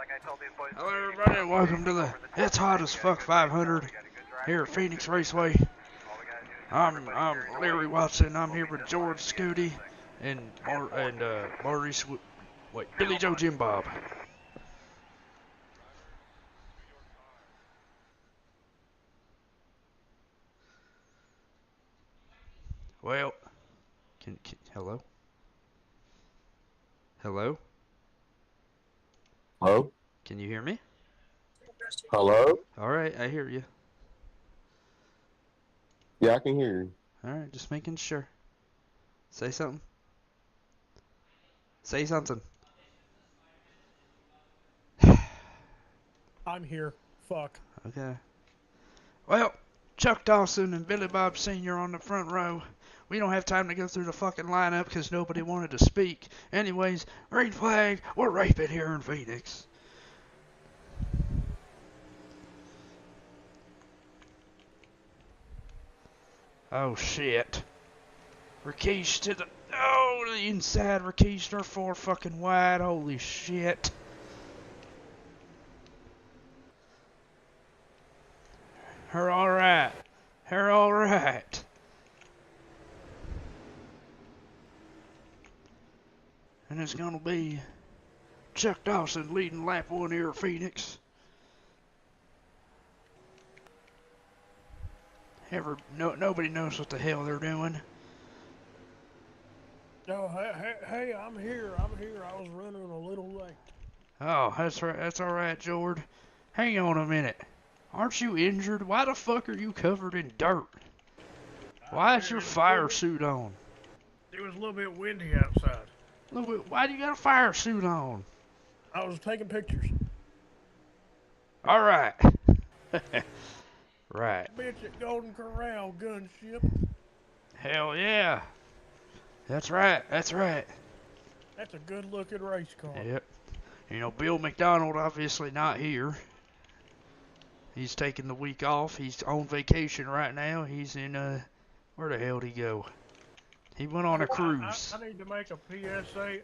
Hello everybody and welcome to the It's Hot as Fuck 500 here at Phoenix Raceway. I'm Larry Watson. I'm here with George Scooty and Billy Joe Jim Bob. Well, hello? Hello? Hello? Can you hear me? Hello? Alright, I hear you. Yeah, I can hear you. Alright, just making sure. Say something. Say something. I'm here. Fuck. Okay. Well, Chuck Dawson and Billy Bob Sr. on the front row. We don't have time to go through the fucking lineup because nobody wanted to speak. Anyways, green flag, we're raping here in Phoenix. Oh shit. Rakesh to the inside. Rakesh are 4 fucking wide. Holy shit. Her alright. Her alright. And it's gonna be Chuck Dawson leading lap 1 here at Phoenix. Nobody knows what the hell they're doing. Oh, hey, I'm here. I was running a little late. Oh, that's right. That's alright, Jord. Hang on a minute. Aren't you injured? Why the fuck are you covered in dirt? Why is your fire suit on? It was a little bit windy outside. Why do you got a fire suit on? I was taking pictures. Alright. Right. Bitch at Golden Corral gunship. Hell yeah. That's right. That's right. That's a good looking race car. Yep. You know, Bill McDonald obviously not here. He's taking the week off. He's on vacation right now. He's in, where the hell did he go? He went on a cruise. I need to make a PSA.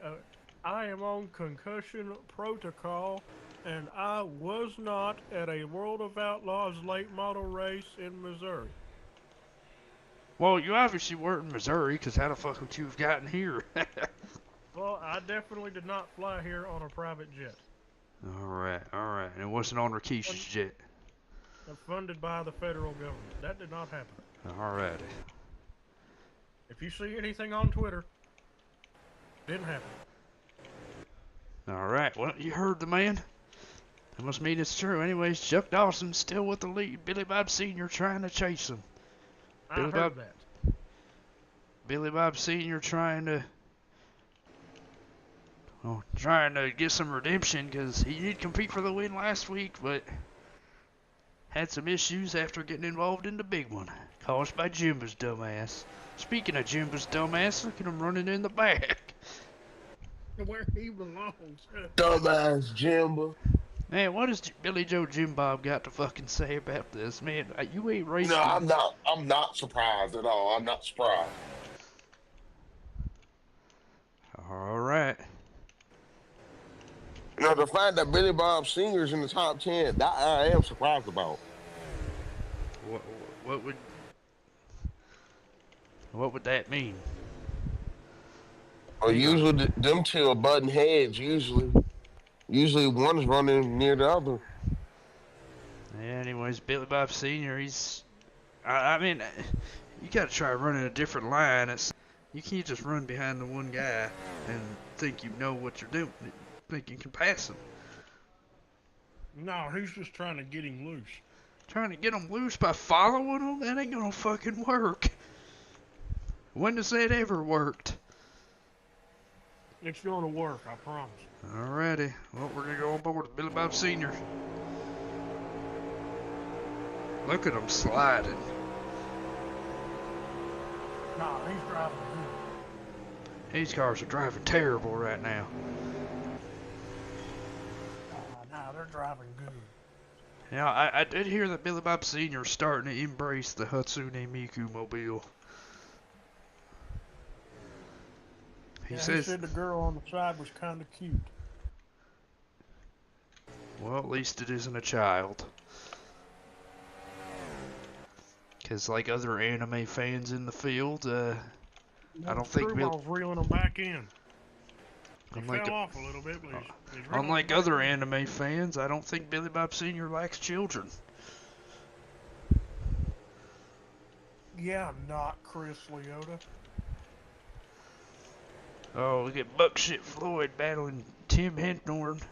I am on concussion protocol, and I was not at a World of Outlaws late model race in Missouri. Well, you obviously weren't in Missouri, because how the fuck would you have gotten here? Well, I definitely did not fly here on a private jet. Alright, alright. And it wasn't on Rakesh's jet. Funded by the federal government. That did not happen. Alrighty. If you see anything on Twitter, didn't happen. Alright, well, you heard the man. That must mean it's true. Anyways, Chuck Dawson's still with the lead. Billy Bob Sr. trying to chase him. I heard that. Billy Bob Sr. trying to get some redemption because he did compete for the win last week, but had some issues after getting involved in the big one, caused by Jimbo's dumbass. Speaking of Jimbo's dumbass, look at him running in the back. Where he belongs. Dumbass Jimbo. Man, what has Billy Joe Jim Bob got to fucking say about this? Man, you ain't racing. No, I'm not surprised at all. I'm not surprised. Alright. You know, the fact that Billy Bob Sr.'s in the top 10, that I am surprised about. What would that mean? Well, usually them two are butting heads. Usually one's running near the other. Anyways, Billy Bob Sr., I mean, you gotta try running a different line. You can't just run behind the one guy and think you know what you're doing, think you can pass him. No, he's just trying to get him loose. Trying to get him loose by following him? That ain't gonna fucking work. When has that ever worked? It's gonna work, I promise. Alrighty, well, we're gonna go on board with Billy Bob Sr. Look at him sliding. No, he's driving good. These cars are driving terrible right now. No, they're driving good. Now, I did hear that Billy Bob Sr. is starting to embrace the Hatsune Miku mobile. He said the girl on the side was kind of cute. Well, at least it isn't a child. Because like other anime fans in the field, I don't think Screwball's reeling them back in. He unlike, fell off a little bit, but he's reeling unlike them back other in. anime fans, I don't think Billy Bob Sr. likes children. Yeah, not Chris Leota. Oh, look at Buckshit Floyd battling Tim Henthorn.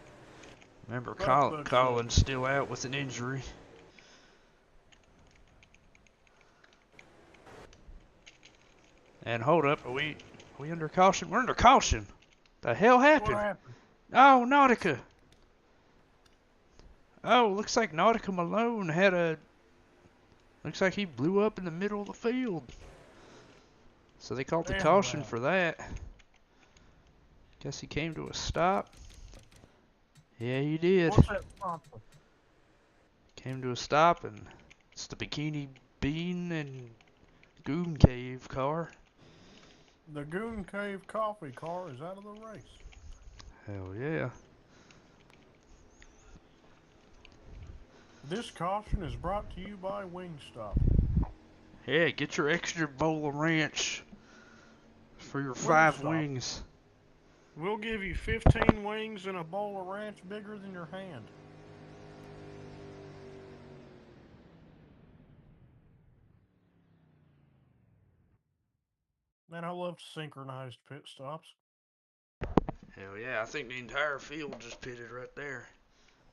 Remember, Buckshit. Colin's still out with an injury. And hold up, are we under caution? We're under caution. The hell What happened? happened? Oh, Nautica. Oh, looks like Nautica Malone had a... Looks like he blew up in the middle of the field. So they called the Damn caution that. for that. Guess he came to a stop. Yeah, he did. What's that sponsor? Came to a stop, and it's the Bikini Bean and Goon Cave car. The Goon Cave coffee car is out of the race. Hell yeah. This caution is brought to you by Wingstop. Yeah, get your extra bowl of ranch for your 5 Wingstop. wings. We'll give you 15 wings and a bowl of ranch bigger than your hand. Man, I love synchronized pit stops. Hell yeah, I think the entire field just pitted right there.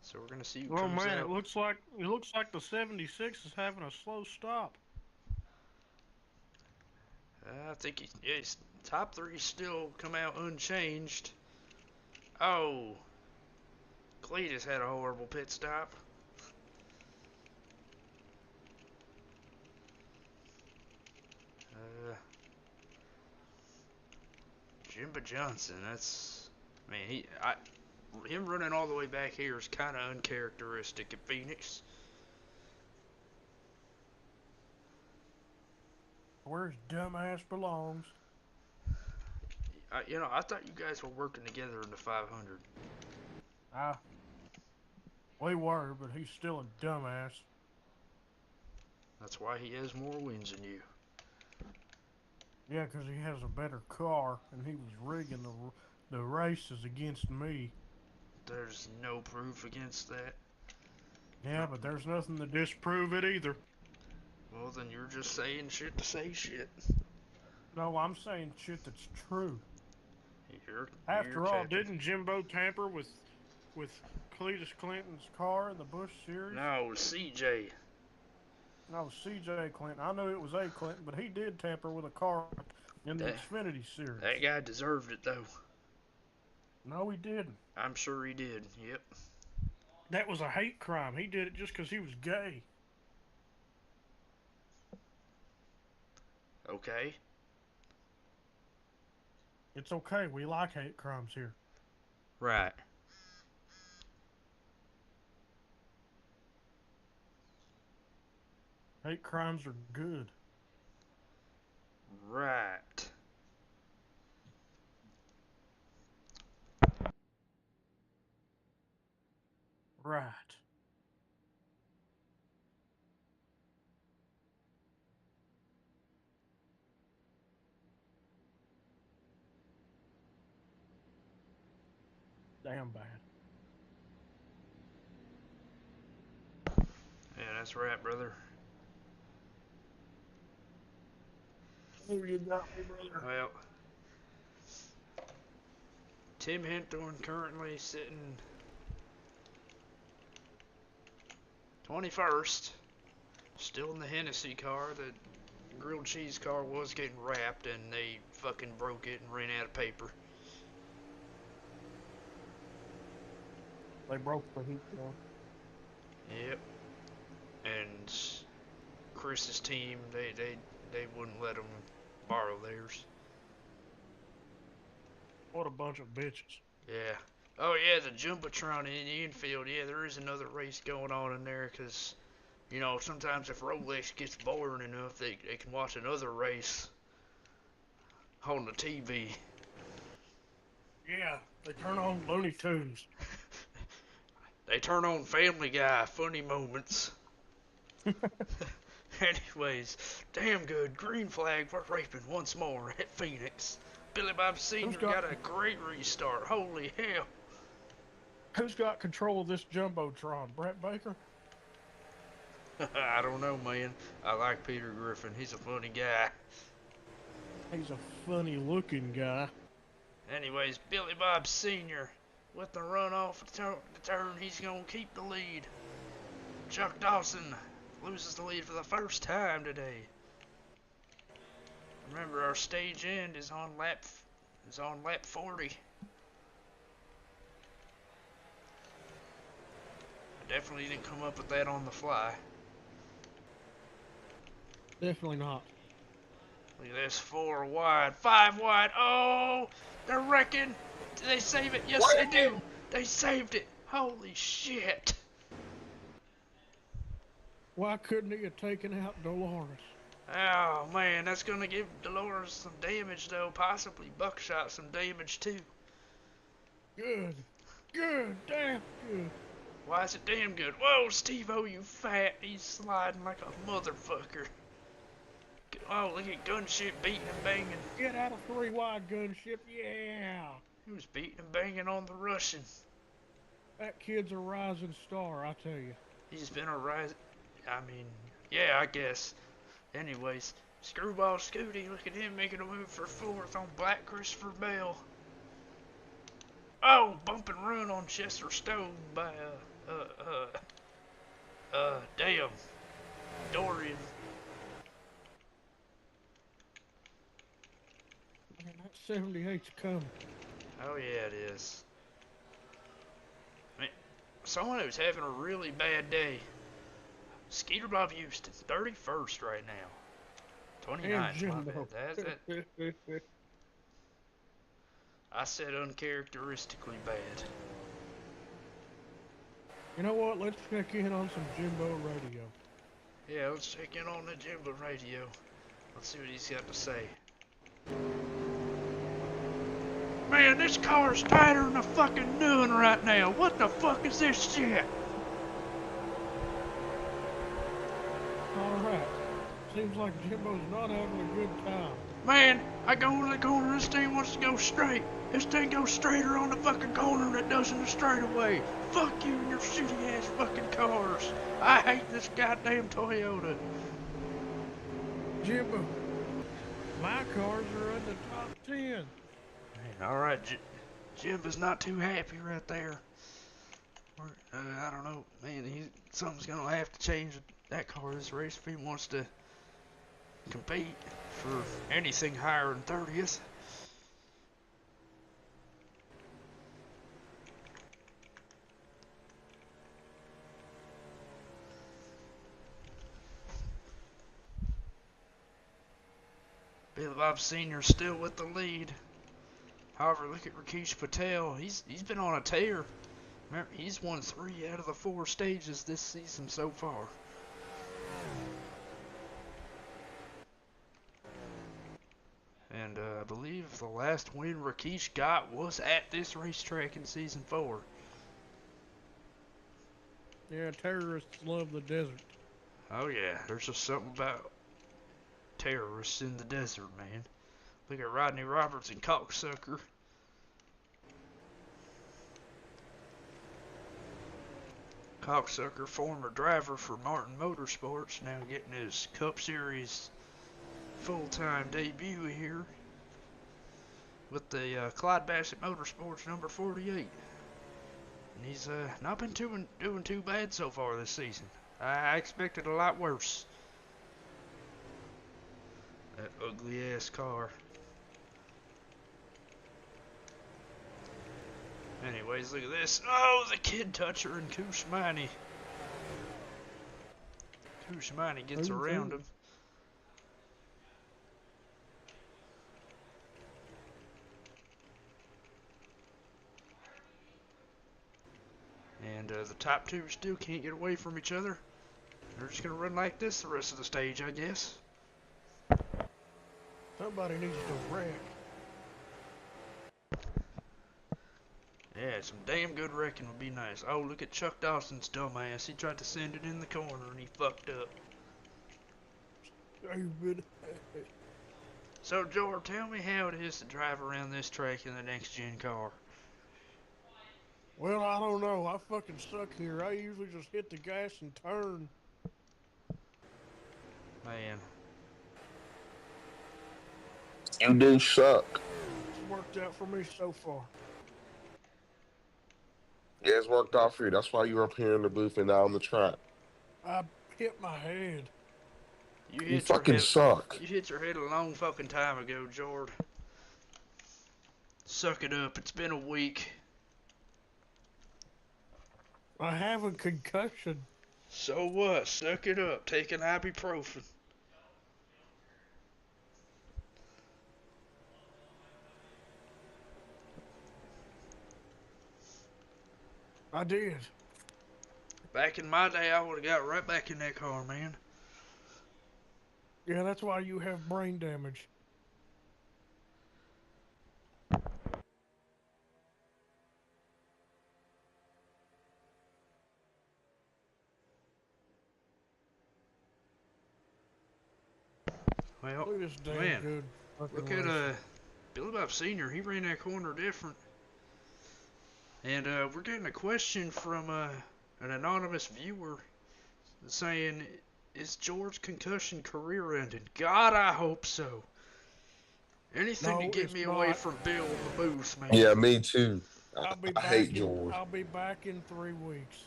So we're gonna see who Oh comes man, out. it looks like the 76 is having a slow stop. I think his top 3 still come out unchanged. Oh, Cletus had a horrible pit stop. Jimba Johnson, that's, man, him running all the way back here is kind of uncharacteristic at Phoenix. Where his dumbass belongs. I thought you guys were working together in the 500. We were, but he's still a dumbass. That's why he has more wins than you. Yeah, 'cause he has a better car, and he was rigging the races against me. There's no proof against that. Yeah, but there's nothing to disprove it either. Well, then you're just saying shit to say shit. No, I'm saying shit that's true. You're After all, capping. didn't Jimbo tamper with Cletus Clinton's car in the Busch Series? No, it was CJ. No, CJ Clinton. I knew it was A. Clinton, but he did tamper with a car in the Xfinity Series. That guy deserved it, though. No, he didn't. I'm sure he did, yep. That was a hate crime. He did it just 'cause he was gay. Okay. It's okay. We like hate crimes here. Right. Hate crimes are good. Right. Right. Damn bad. Yeah, that's right, brother. Who you got me, brother? Well, Tim Henthorn currently sitting 21st. Still in the Hennessy car. The grilled cheese car was getting wrapped and they fucking broke it and ran out of paper. They broke the heat gun. Yep. And Chris's team, they wouldn't let them borrow theirs. What a bunch of bitches. Yeah. Oh yeah, the Jumbotron in the infield. Yeah, there is another race going on in there because, you know, sometimes if Rolex gets boring enough, they can watch another race on the TV. Yeah, they turn on Looney Tunes. They turn on Family Guy, funny moments. Anyways, damn good. Green flag for raping once more at Phoenix. Billy Bob Sr. got a great restart. Holy hell. Who's got control of this Jumbotron? Brett Baker? I don't know, man. I like Peter Griffin. He's a funny guy. He's a funny looking guy. Anyways, Billy Bob Sr. with the run off the turn, he's going to keep the lead. Chuck Dawson loses the lead for the first time today. Remember, our stage end is on lap 40. I definitely didn't come up with that on the fly. Definitely not. Look at this, 4 wide, 5 wide. Oh, they're wrecking. Did they save it? Yes, they do. They saved it. Holy shit. Why couldn't he have taken out Dolores? Oh man, that's gonna give Dolores some damage though, possibly Buckshot some damage too. Good. Good. Damn good. Why is it damn good? Whoa, Steve-O, you fat. He's sliding like a motherfucker. Oh, look at Gunship beating and banging. Get out of 3 wide Gunship, yeah. He was beating and banging on the Russian. That kid's a rising star, I tell you. He's been a rise. I mean, yeah, I guess. Anyways, Screwball Scooty, look at him making a move for 4th on Black Christopher Bell. Oh, bump and run on Chester Stone by, damn, Dorian. Man, that 78's coming. Oh yeah, it is. I mean, someone who's having a really bad day. Skeeter Bob Houston, 31st right now. 29th, my bad. That's. I said uncharacteristically bad. You know what? Let's check in on some Jimbo radio. Yeah, let's check in on the Jimbo radio. Let's see what he's got to say. Man, this car's tighter than a fucking noon right now. What the fuck is this shit? Alright. Seems like Jimbo's not having a good time. Man, I go in the corner, this thing wants to go straight. This thing goes straighter on the fucking corner than it does in the straightaway. Fuck you and your shitty ass fucking cars. I hate this goddamn Toyota. Jimbo, my cars are in the top 10. Man, alright, Jim is not too happy right there. I don't know, man, something's gonna have to change that car this race if he wants to compete for anything higher than 30th. Billy Bob Sr. still with the lead. However, look at Rakesh Patel. He's been on a tear. Remember, he's won 3 out of the 4 stages this season so far. And I believe the last win Rakesh got was at this racetrack in Season 4. Yeah, terrorists love the desert. Oh yeah, there's just something about terrorists in the desert, man. Look at Rodney Roberts and Cocksucker. Cocksucker, former driver for Martin Motorsports, now getting his Cup Series full-time debut here with the Clyde Bassett Motorsports number 48. And he's not been doing too bad so far this season. I expected a lot worse. That ugly ass car. Anyways, look at this. Oh, the Kid Toucher and Kushmani. Kushmani gets around him. And the top two still can't get away from each other. They're just going to run like this the rest of the stage, I guess. Somebody needs to wreck. Yeah, some damn good wrecking would be nice. Oh, look at Chuck Dawson's dumbass. He tried to send it in the corner and he fucked up. Stupid. So, George, tell me how it is to drive around this track in the next gen car. Well, I don't know. I fucking suck here. I usually just hit the gas and turn. Man, You do suck. It's worked out for me so far. Yeah, it's worked out for you. That's why you're up here in the booth and not on the track. I hit my head. you You hit your fucking head. suck. You hit your head a long fucking time ago, George. Suck it up. It's been a week. I have a concussion. So what? Suck it up. Take an ibuprofen. I did. Back in my day, I would have got right back in that car, man. Yeah, that's why you have brain damage. Well, Look at this damn man, good fucking look at race. Billy Bob Sr. He ran that corner different. And we're getting a question from an anonymous viewer saying, "Is George's concussion career ended?" God, I hope so. Anything to No, get it's me away not. from Bill in the booth, man. Yeah, me too. I'll be I back hate in. George. I'll be back in 3 weeks.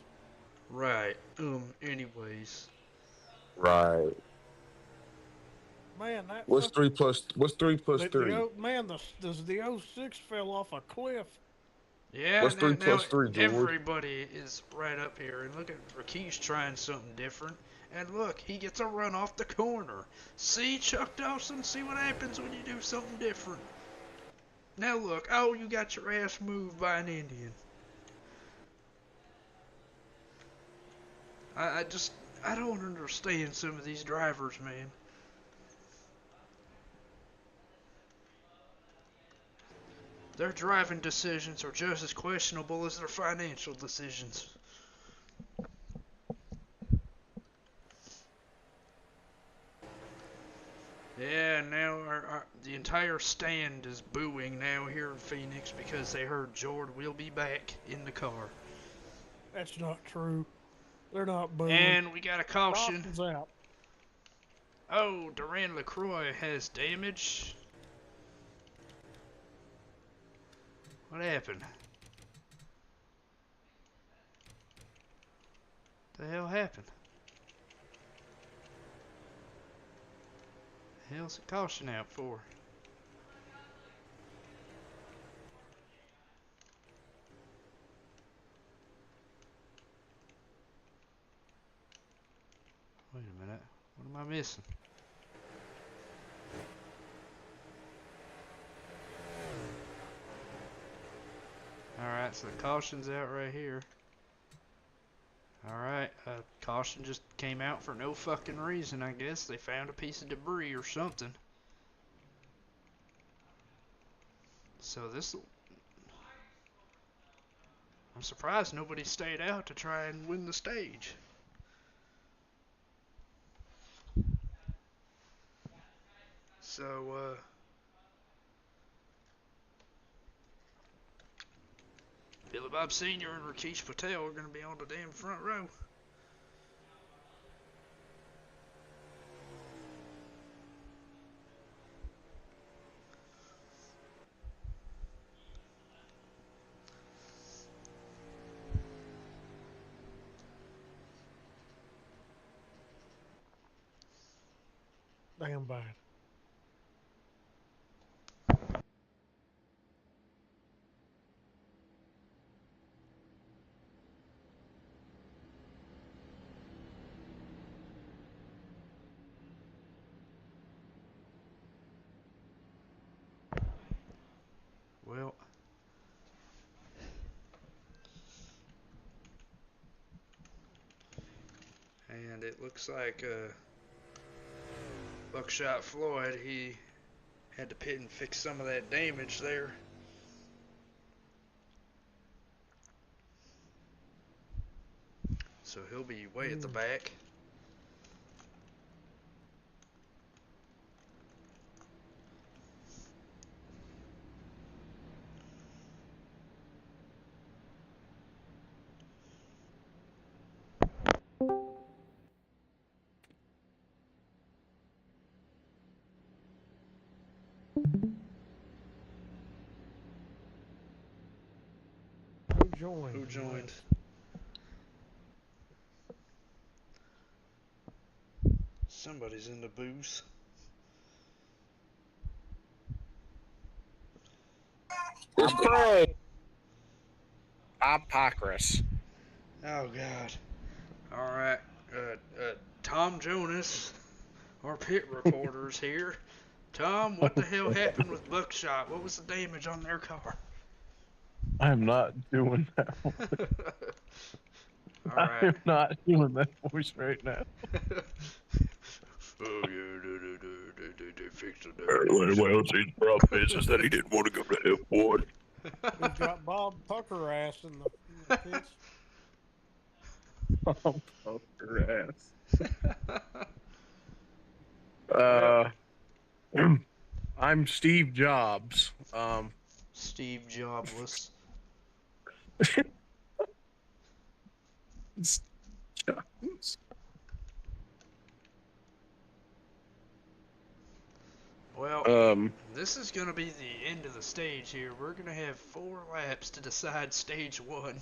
Right. Anyways. Right. Man, that What's fucking what's 3 plus the 3? man the 06 fell off a cliff. Yeah, What's three now plus three, George? everybody is right up here. And look at Rakesh trying something different. And look, he gets a run off the corner. See, Chuck Dawson, see what happens when you do something different. Now look, oh, you got your ass moved by an Indian. I don't understand some of these drivers, man. Their driving decisions are just as questionable as their financial decisions. Yeah, now the entire stand is booing now here in Phoenix because they heard George will be back in the car. That's not true. They're not booing. And we got a caution. Dawson's out. Oh, Duran LaCroix has damage. What happened? The hell happened? The hell's the caution out for? Wait a minute. What am I missing? Alright, so the caution's out right here. Alright, caution just came out for no fucking reason, I guess. They found a piece of debris or something. So I'm surprised nobody stayed out to try and win the stage. So, Billy Bob Sr. and Rakesh Patel are going to be on the damn front row. Damn bad. Well, and it looks like Buckshot Floyd, he had to pit and fix some of that damage there. so he'll be way at the back. Who Who joined? Somebody's in the booth. It's Craig. Apocris. Oh God. All right. Tom Jonas, our pit reporter's here. Tom, what the hell happened with Buckshot? What was the damage on their car? I'm not doing that. All right. I'm not doing that voice right now. Oh yeah, they fixed it. Well, his problem is that he didn't want to go to airport. We've got Bob Pucker ass in the pits. Oh, fuck your ass. I'm Steve Jobs. Steve Jobless. Jobs. Well, this is gonna be the end of the stage here. We're gonna have 4 laps to decide stage 1.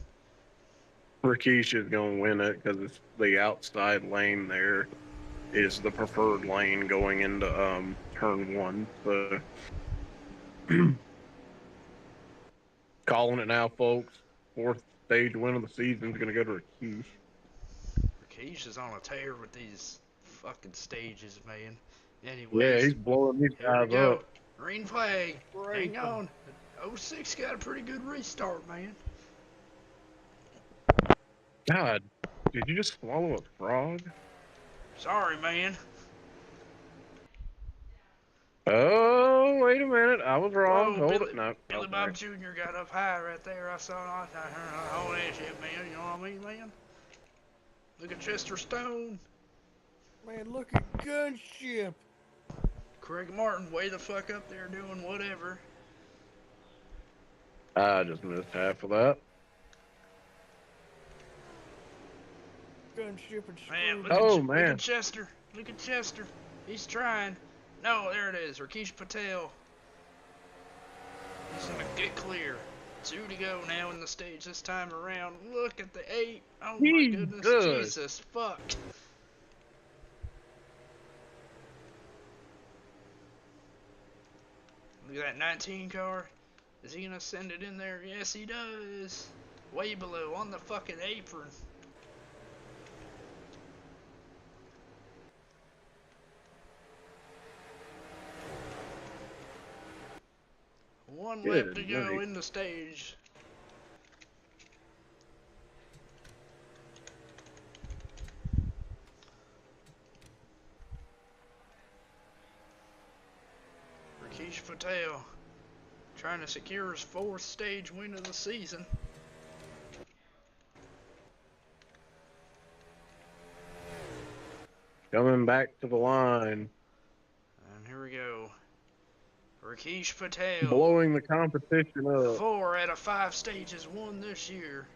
Rakesh is going to win it because it's the outside lane there is the preferred lane going into turn 1. So calling it now, folks. 4th stage win of the season is going to go to Rakesh. Rakesh is on a tear with these fucking stages, man. Anyways, Yeah, he's blowing these here we guys go. up. Green flag. Great. Hang on. 06 got a pretty good restart, man. God, did you just swallow a frog? Sorry, man. Oh, wait a minute. I was wrong. Whoa, Hold it. No. Billy Okay. Bob Jr. got up high right there. I saw all that shit, man. You know what I mean, man? Look at Chester Stone. Man, look at Gunship. Craig Martin way the fuck up there doing whatever. I just missed half of that. Gunship and Man, Scrooge. look man. at Chester. Look at Chester. He's trying. No, there it is. Rakesh Patel. He's gonna get clear. 2 to go now in the stage this time around. Look at the 8. Oh my goodness. Jesus fuck. Look at that 19 car. Is he gonna send it in there? Yes, he does. Way below on the fucking apron. One lap to go in the stage. Rakesh Patel trying to secure his 4th stage win of the season. Coming back to the line. And here we go. Rakesh Patel. Blowing the competition up. 4 out of 5 stages won this year.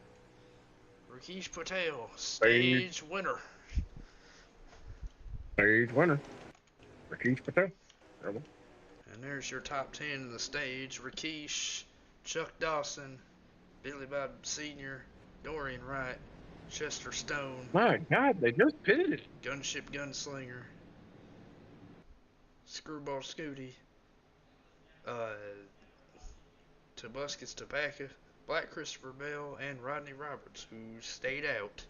Rakesh Patel, stage winner. Stage winner. Rakesh Patel. And there's your top 10 in the stage. Rakesh, Chuck Dawson, Billy Bob Sr., Dorian Wright, Chester Stone. My God, they just pitted. Gunship Gunslinger, Screwball Scooty, Tobuscus Tobacco, Black Christopher Bell, and Rodney Roberts, who stayed out.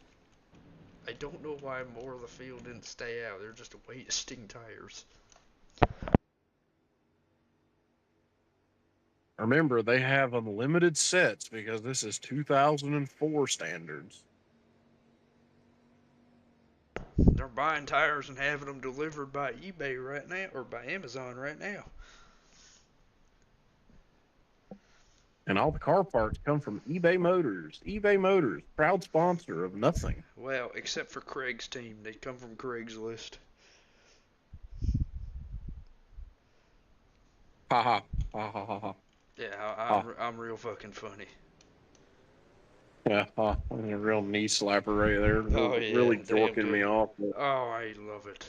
I don't know why more of the field didn't stay out. They're just wasting tires. Remember, they have unlimited sets because this is 2004 standards. They're buying tires and having them delivered by eBay right now, or by Amazon right now. And all the car parts come from eBay Motors. eBay Motors, proud sponsor of nothing. Well, except for Craig's team. They come from Craigslist. Ha ha. Ha ha ha ha. Yeah, I'm real fucking funny. Yeah, ha. A real knee slapper right there. Oh, yeah, Really damn jorking me good. off. Oh, I love it.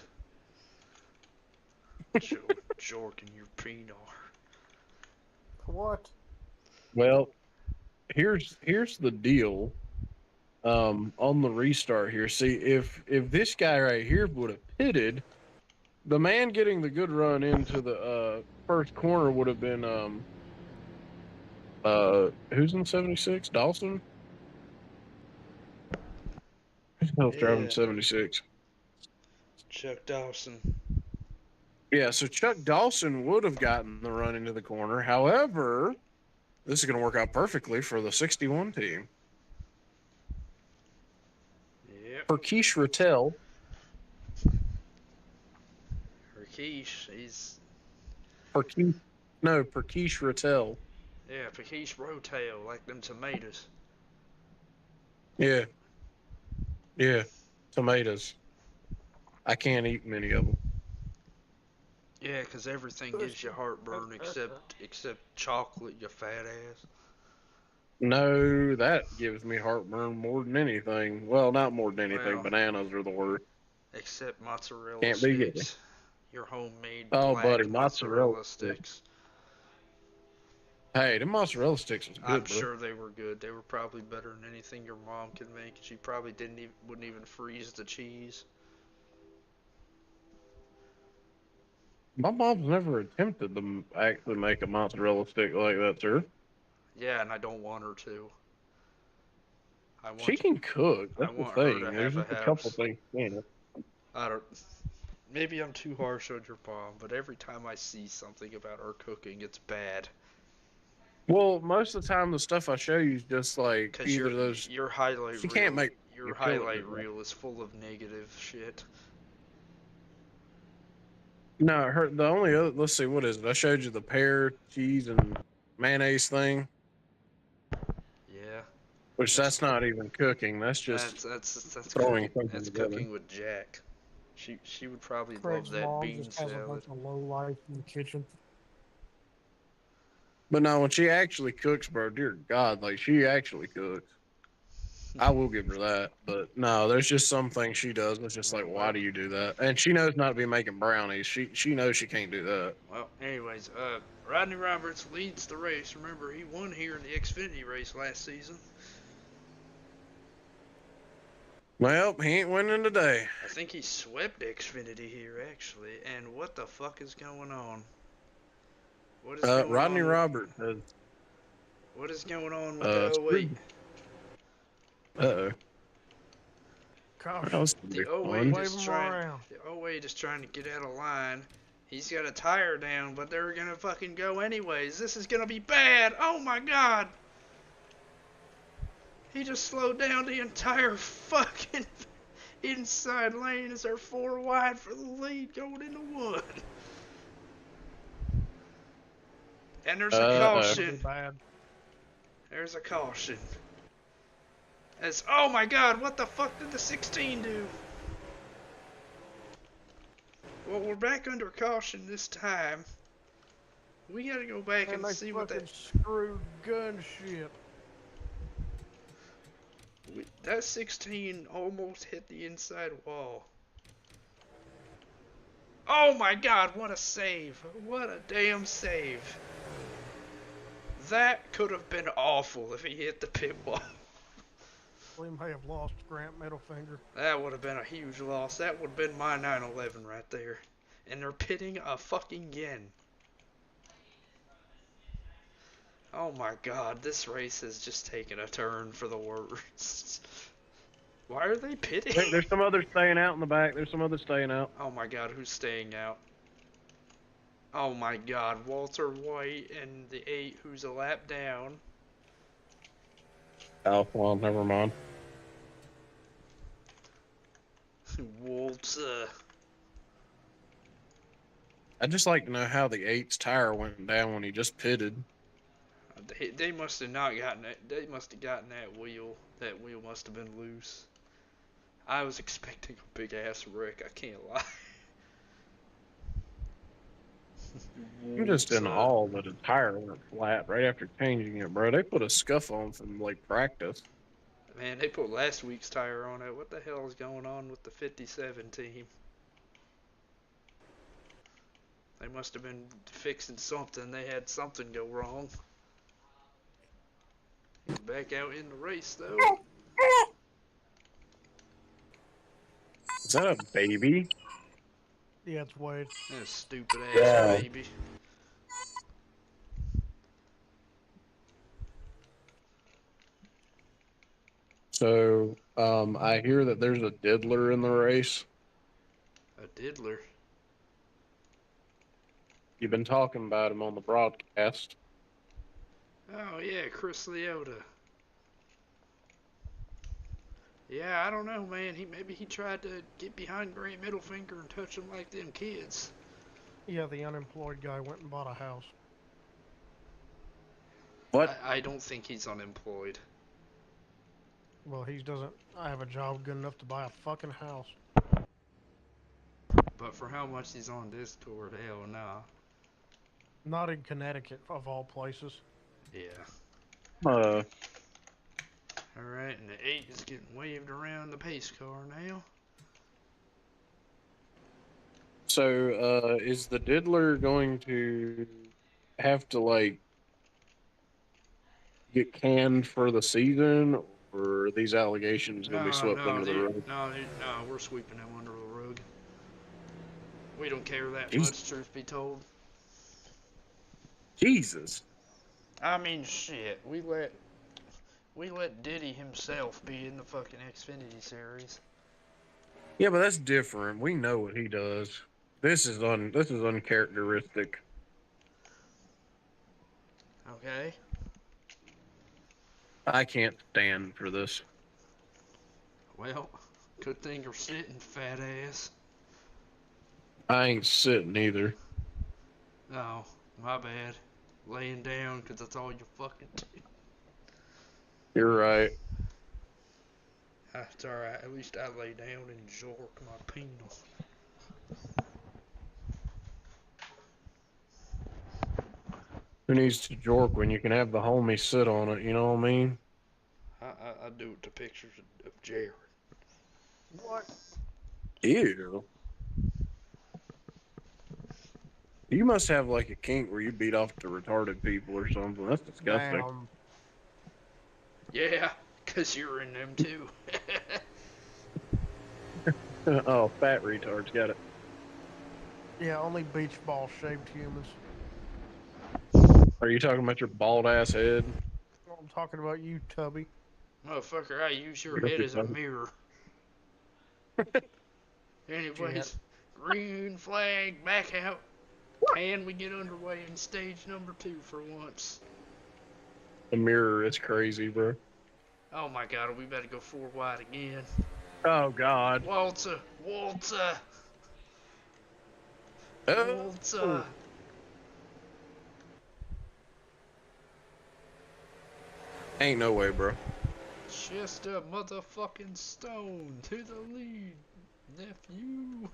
Jorking your peanut. What? Well, here's the deal. On the restart here. See, if this guy right here would have pitted, the man getting the good run into the first corner would have been who's in 76? Dawson? Who's the hell's driving Yeah. 76? Chuck Dawson. Yeah, so Chuck Dawson would have gotten the run into the corner. However, this is going to work out perfectly for the 61 team. Yep. For Keish Rattel. Rakesh, he's... Perkeish Rattel. Yeah, Rakesh Rotail, like them tomatoes. Yeah. Yeah. Tomatoes. I can't eat many of them. Yeah, 'cause everything gives you heartburn except chocolate, you fat ass. No, that gives me heartburn more than anything. Well, not more than anything. Well, Bananas are the worst. Except mozzarella Can't be good. sticks. Your homemade Oh, black buddy, mozzarella mozzarella sticks. Hey, the mozzarella sticks was good, I'm bro. sure they were good. They were probably better than anything your mom could make. She probably wouldn't even freeze the cheese. My mom's never attempted to actually make a mozzarella stick like that, sir. Yeah, and I don't want her to. She can cook. That's the want her thing. to There's have just a a couple house. things in it. I don't. Maybe I'm too harsh on your mom, but every time I see something about her cooking, it's bad. Well, most of the time, the stuff I show you is just like Cause either those. your highlight She reel, can't make your your killing highlight it, bro. reel is full of negative shit. No, the only other. Let's see, what is it? I showed you the pear, cheese, and mayonnaise thing, Yeah, which that's not even cooking. That's just that's throwing cooking. something That's together. cooking with Jack. She would probably Craig's love that mom bean just has a salad. bunch of low life in the kitchen. But no, when she actually cooks, bro, dear God, like she actually cooks. I will give her that. But no, there's just some things she does. It's just like, why do you do that? And she knows not to be making brownies. She knows she can't do that. Well, anyways, Rodney Roberts leads the race. Remember, he won here in the Xfinity race last season. Well, he ain't winning today. I think he swept Xfinity here, actually. And what the fuck is going on? What is going Rodney on? Roberts has. What is going on with the 08? Uh-oh. Gosh, That was gonna be The 08 fun. wave is him trying. around. The 08 is trying to get out of line. He's got a tire down, but they're gonna fucking go anyways. This is gonna be bad. Oh my god. He just slowed down the entire fucking inside lane as they're 4 wide for the lead going into 1. And there's a That'd be caution. bad. There's a caution. Oh my god, what the fuck did the 16 do? Well, we're back under caution this time. We gotta go back And and they see what fucking that... screwed gun shit. That 16 almost hit the inside wall. Oh my god, what a save. What a damn save. That could have been awful if he hit the pit wall. We may have lost Grant Middlefinger. That would have been a huge loss. That would have been my 911 right there. And they're pitting a fucking yen. Oh my god, this race has just taken a turn for the worst. Why are they pitting? There's some others staying out in the back. There's some others staying out. Oh my god, who's staying out? Oh my god, Walter White and the 8 who's a lap down. Oh, well, never mind. Walter. I'd just like to know how the 8's tire went down when he just pitted. They must have not gotten that. They must have gotten that wheel. That wheel must have been loose. I was expecting a big ass wreck. I can't lie. I'm just in So, awe that a tire went flat right after changing it, bro. They put a scuff on from like practice. Man, they put last week's tire on it. What the hell is going on with the 57 team? They must have been fixing something. They had something go wrong. He's back out in the race though. Is that a baby? Yeah, it's Wade. That stupid ass Yeah. baby. So, I hear that there's a diddler in the race. A diddler. You've been talking about him on the broadcast. Oh yeah, Chris Leota. Yeah, I don't know, man. Maybe he tried to get behind Grant Middlefinger and touch him like them kids. Yeah, the unemployed guy went and bought a house. What? I don't think he's unemployed. Well, he doesn't have a job good enough to buy a fucking house. But for how much he's on Discord, hell nah. Not in Connecticut, of all places. Yeah. Uh, Alright, and the 8 is getting waved around the pace car now. so, is the diddler going to have to like get canned for the season, or are these allegations going to be swept under the rug? No, we're sweeping them under the rug. We don't care that Jeez. much, truth be told. Jesus. I mean, shit, we let Diddy himself be in the fucking Xfinity series. Yeah, but that's different. We know what he does. This is uncharacteristic. Okay? I can't stand for this. Well, good thing you're sitting, fat ass. I ain't sitting either. Oh, my bad. Laying down, 'cause that's all you fucking do. You're right. It's alright, at least I lay down and jork my penal. Who needs to jork when you can have the homie sit on it? You know what I mean? I do it to pictures of Jared. What? Ew. You must have like a kink where you beat off to retarded people or something. That's disgusting. Damn. Yeah, 'cause you're in them too. Oh, fat retards, got it. Yeah, only beach ball shaped humans. Are you talking about your bald ass head? I'm talking about you, Tubby. Motherfucker, I use your Don't head be as a funny. mirror. Anyways, green flag, back out. And we get underway in stage number 2 for once. The mirror is crazy, bro. Oh my god, we better go 4 wide again. Oh God. Walter! Walter! Oh. Walter! Ain't no way, bro. Just a motherfucking stone to the lead, nephew.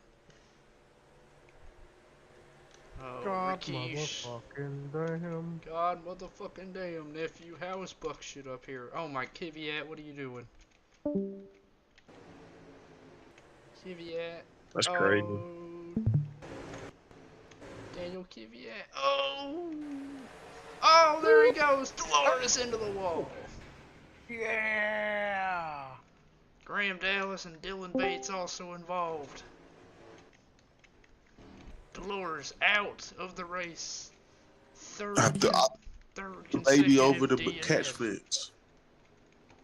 Oh, God Rikish. motherfucking damn. God motherfucking damn, nephew. How is Buck shit up here? Oh my Kvyat, what are you doing? Kvyat. That's crazy. Daniel Kvyat. Oh! Oh, there he goes. Dolores into the wall. Yeah. Graham Dallas and Dylan Bates also involved. Dolores out of the race. Third consecutive Lady over the DNF. catch fence.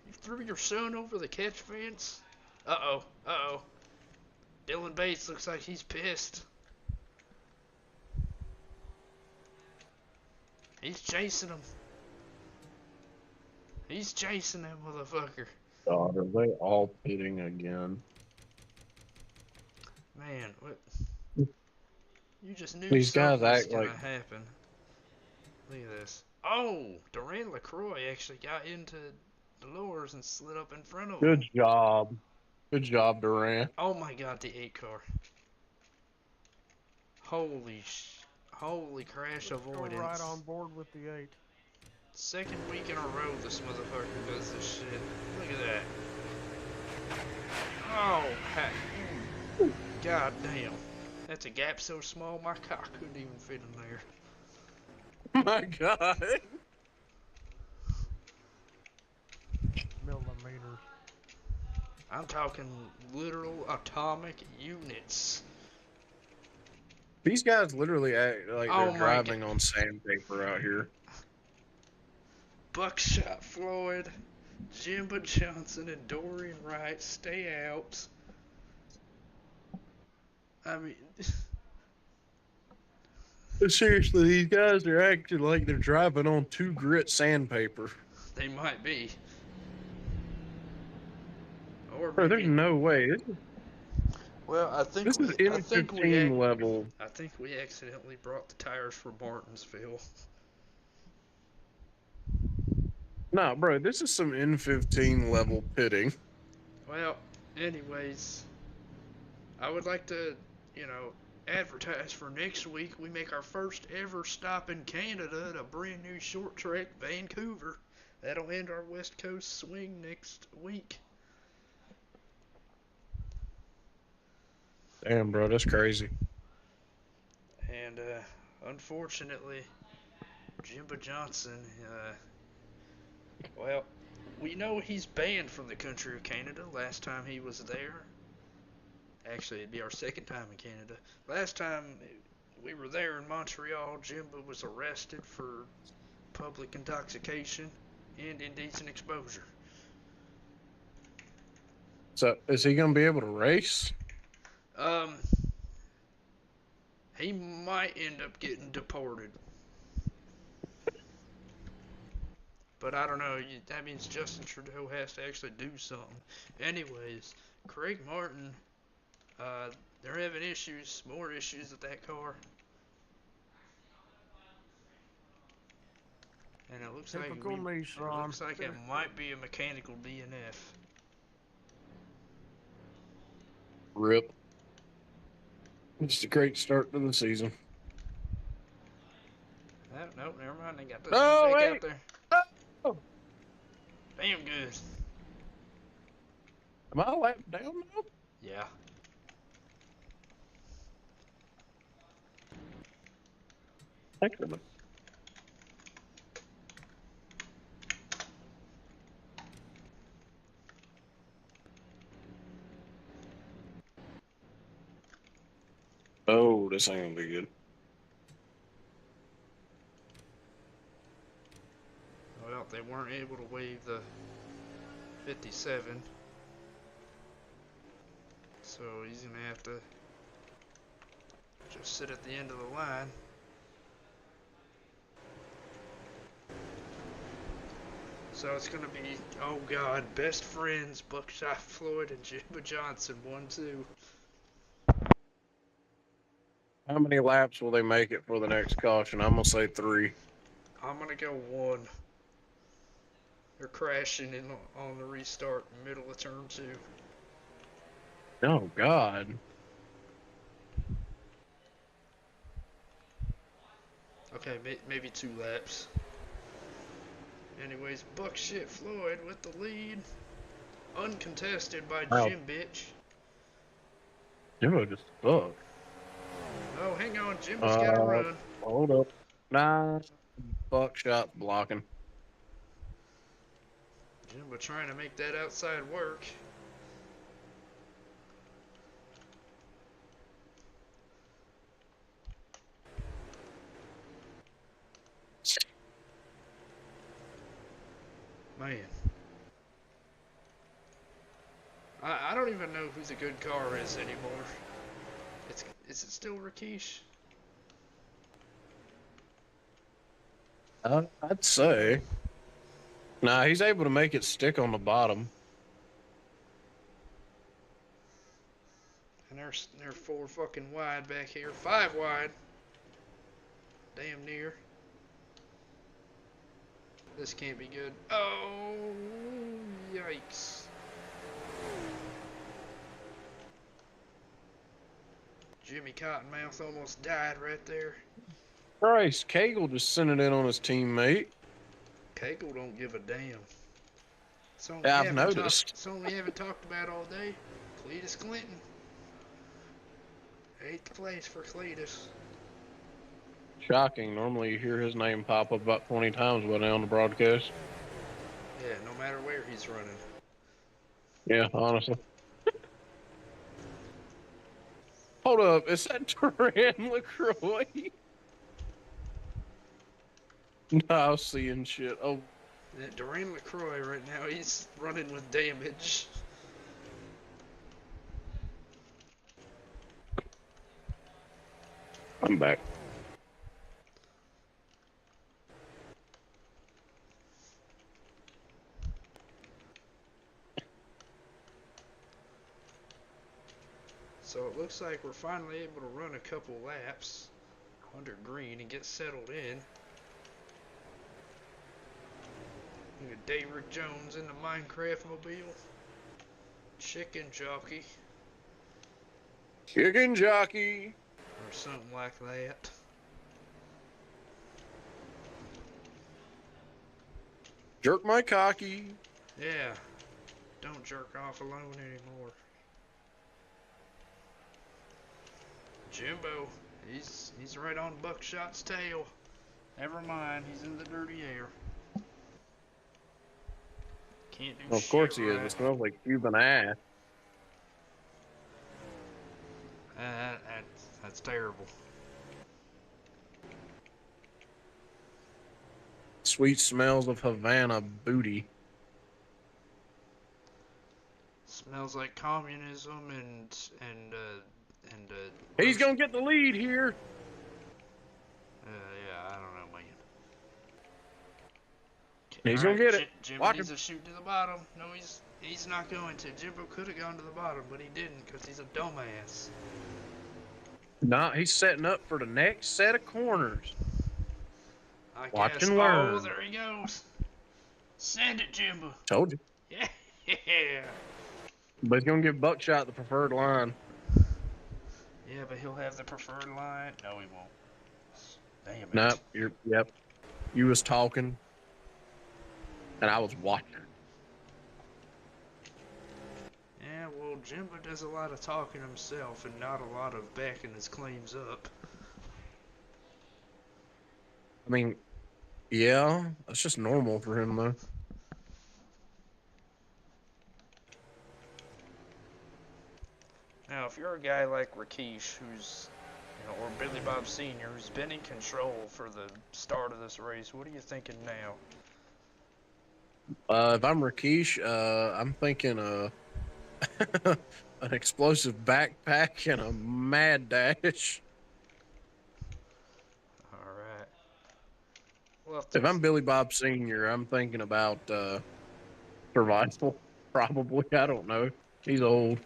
You threw your son over the catch fence? Uh-oh. Uh-oh. Dylan Bates looks like he's pissed. He's chasing him. He's chasing that motherfucker. God, are they all pitting again? Man, what? You just knew These guys something was act gonna like- happen. Look at this. Oh, Durant LaCroix actually got into the lowers and slid up in front of him. Good job. Good job, Durant. Oh my god, the 8 car. Holy holy crash Let's go right avoidance. on board with the 8. Second week in a row this motherfucker does this shit. Look at that. Oh, heck. God damn. That's a gap so small my cock couldn't even fit in there. My God. Millimeters. I'm talking literal atomic units. These guys literally act like Oh they're my driving on sandpaper out here. Buckshot Floyd, Jimbo Johnson, and Dorian Wright stay out. I mean, Seriously, these guys are acting like they're driving on 2 grit sandpaper. they might be. Or Bro, there's maybe. no way. Well, I think This is N15 level. I think we accidentally brought the tires for Martinsville. Nah, bro, this is some N15 level pitting. Well, anyways, I would like to, advertise for next week. We make our first ever stop in Canada at a brand new short track, Vancouver. That'll end our West Coast swing next week. Damn, bro, that's crazy. And unfortunately, Jimbo Johnson, well, we know he's banned from the country of Canada. Last time he was there, actually, it'd be our second time in Canada. Last time we were there in Montreal, Jimbo was arrested for public intoxication and indecent exposure. So, is he going to be able to race? He might end up getting deported. But I don't know, that means Justin Trudeau has to actually do something. Anyways, Craig Martin, they're having issues, more issues with that car. And it looks Typical like Nissan. looks like it might be a mechanical DNF. RIP. It's a great start to the season. Oh, no, never mind. They got this Oh, back wait. out there. Oh. Damn good. Am I lap down now? Yeah. Excellent. Oh, this ain't gonna be good. Well, they weren't able to waive the 57. So he's going to have to just sit at the end of the line. So it's going to be, oh God, best friends, Buckshot Floyd and Jimbo Johnson, 1-2. How many laps will they make it for the next caution? I'm gonna say 3. I'm going to go 1. They're crashing in on the restart, middle of turn 2. Oh God. Okay, maybe 2 laps. Anyways, Buckshot Floyd with the lead. Uncontested by Wow. Jim Bitch. Jimbo just sucks. Oh, hang on, Jimbo's got to run. Hold up. Nah. Buckshot blocking. Jimbo trying to make that outside work. Man. I don't even know who the good car is anymore. Is it still Rakesh? I'd say. Nah, he's able to make it stick on the bottom. And they're 4 fucking wide back here. 5 wide. Damn near. This can't be good. Oh, yikes. Jimmy Cottonmouth almost died right there. Christ, Cagle just sent it in on his teammate. Cagle don't give a damn. Something Yeah, I've noticed. Something we haven't talked about all day. Cletus Clinton. 8th place for Cletus. Shocking. Normally you hear his name pop up about 20 times by now on the broadcast. Yeah, no matter where he's running. Yeah, honestly. Hold up, is that Duran LaCroix? No, I was seeing shit. Oh, Yeah, Duran LaCroix right now, he's running with damage. I'm back. So it looks like we're finally able to run a couple laps under green and get settled in. Look at David Jones in the Minecraft mobile. Chicken jockey. Chicken jockey. Or something like that. Jerk my cocky. Yeah. Don't jerk off alone anymore. Jimbo, he's right on Buckshot's tail. Never mind, he's in the dirty air. Can't do Well, of shit course he right. is. It smells like Cuban ass. That's terrible. Sweet smells of Havana booty. Smells like communism and He's gonna get the lead here. yeah, I don't know, man. He's gonna get it. Jimbo Watch needs him. to shoot to the bottom. No, he's not going to. Jimbo could have gone to the bottom, but he didn't because he's a dumbass. Nah, he's setting up for the next set of corners. I Watch guess. and learn. Oh, there he goes. Send it, Jimbo. Told you. Yeah. But he's gonna give Buckshot the preferred line. Yeah, but he'll have the preferred line. No, he won't. Damn it. Nope. Yep. You was talking, and I was watching. Yeah, well, Jimbo does a lot of talking himself and not a lot of backing his claims up. I mean, yeah, that's just normal for him, though. Now, if you're a guy like Rakesh, who's, or Billy Bob Sr., who's been in control for the start of this race, what are you thinking now? If I'm Rakesh, I'm thinking an explosive backpack and a mad dash. Alright. Well, If I'm Billy Bob Sr., I'm thinking about survival. Probably. I don't know. He's old.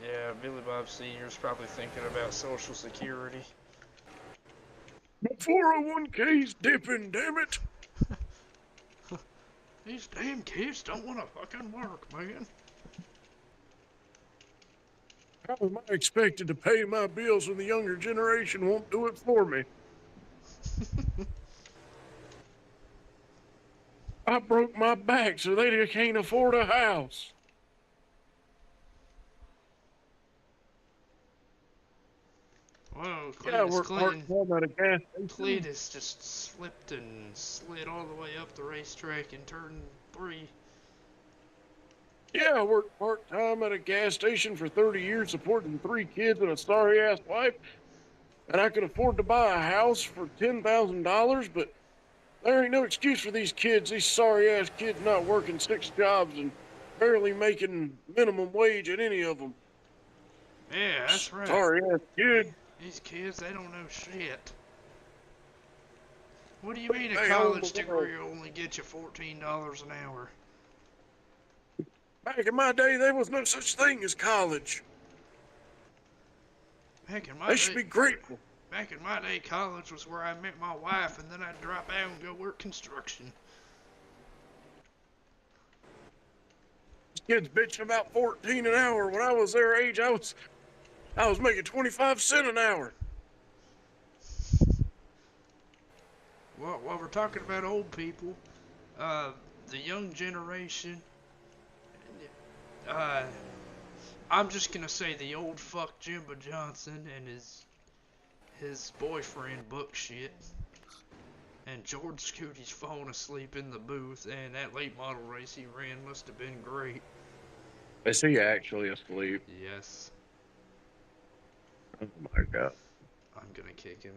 yeah, Billy Bob Sr.'s probably thinking about Social Security. My 401k's dipping, damn it. These damn kids don't want to fucking work, man. How am I expected to pay my bills when the younger generation won't do it for me? I broke my back so they can't afford a house. Whoa, Yeah, Cletus we're Clinton. parked at a gas station. Cletus just slipped and slid all the way up the racetrack in turn 3. Yeah, I worked part-time at a gas station for 30 years supporting 3 kids and a sorry-ass wife. And I could afford to buy a house for $10,000, but there ain't no excuse for these kids, these sorry-ass kids not working 6 jobs and barely making minimum wage at any of them. Yeah, that's right. Sorry-ass kid. These kids, they don't know shit. What do you mean a They college own the world. degree will only get you $14 an hour? Back in my day, there was no such thing as college. Back in my They day, should be grateful. college was where I met my wife, and then I'd drop out and go work construction. Kids bitching about 14 an hour. When I was their age, I was making 25 cents an hour. Well, while we're talking about old people, the young generation, I'm just gonna say the old fuck Jimbo Johnson and his boyfriend Buckshit, and George Scooty's falling asleep in the booth, and that late model race he ran must have been great. Is he actually asleep? Yes, Oh my god. I'm gonna kick him.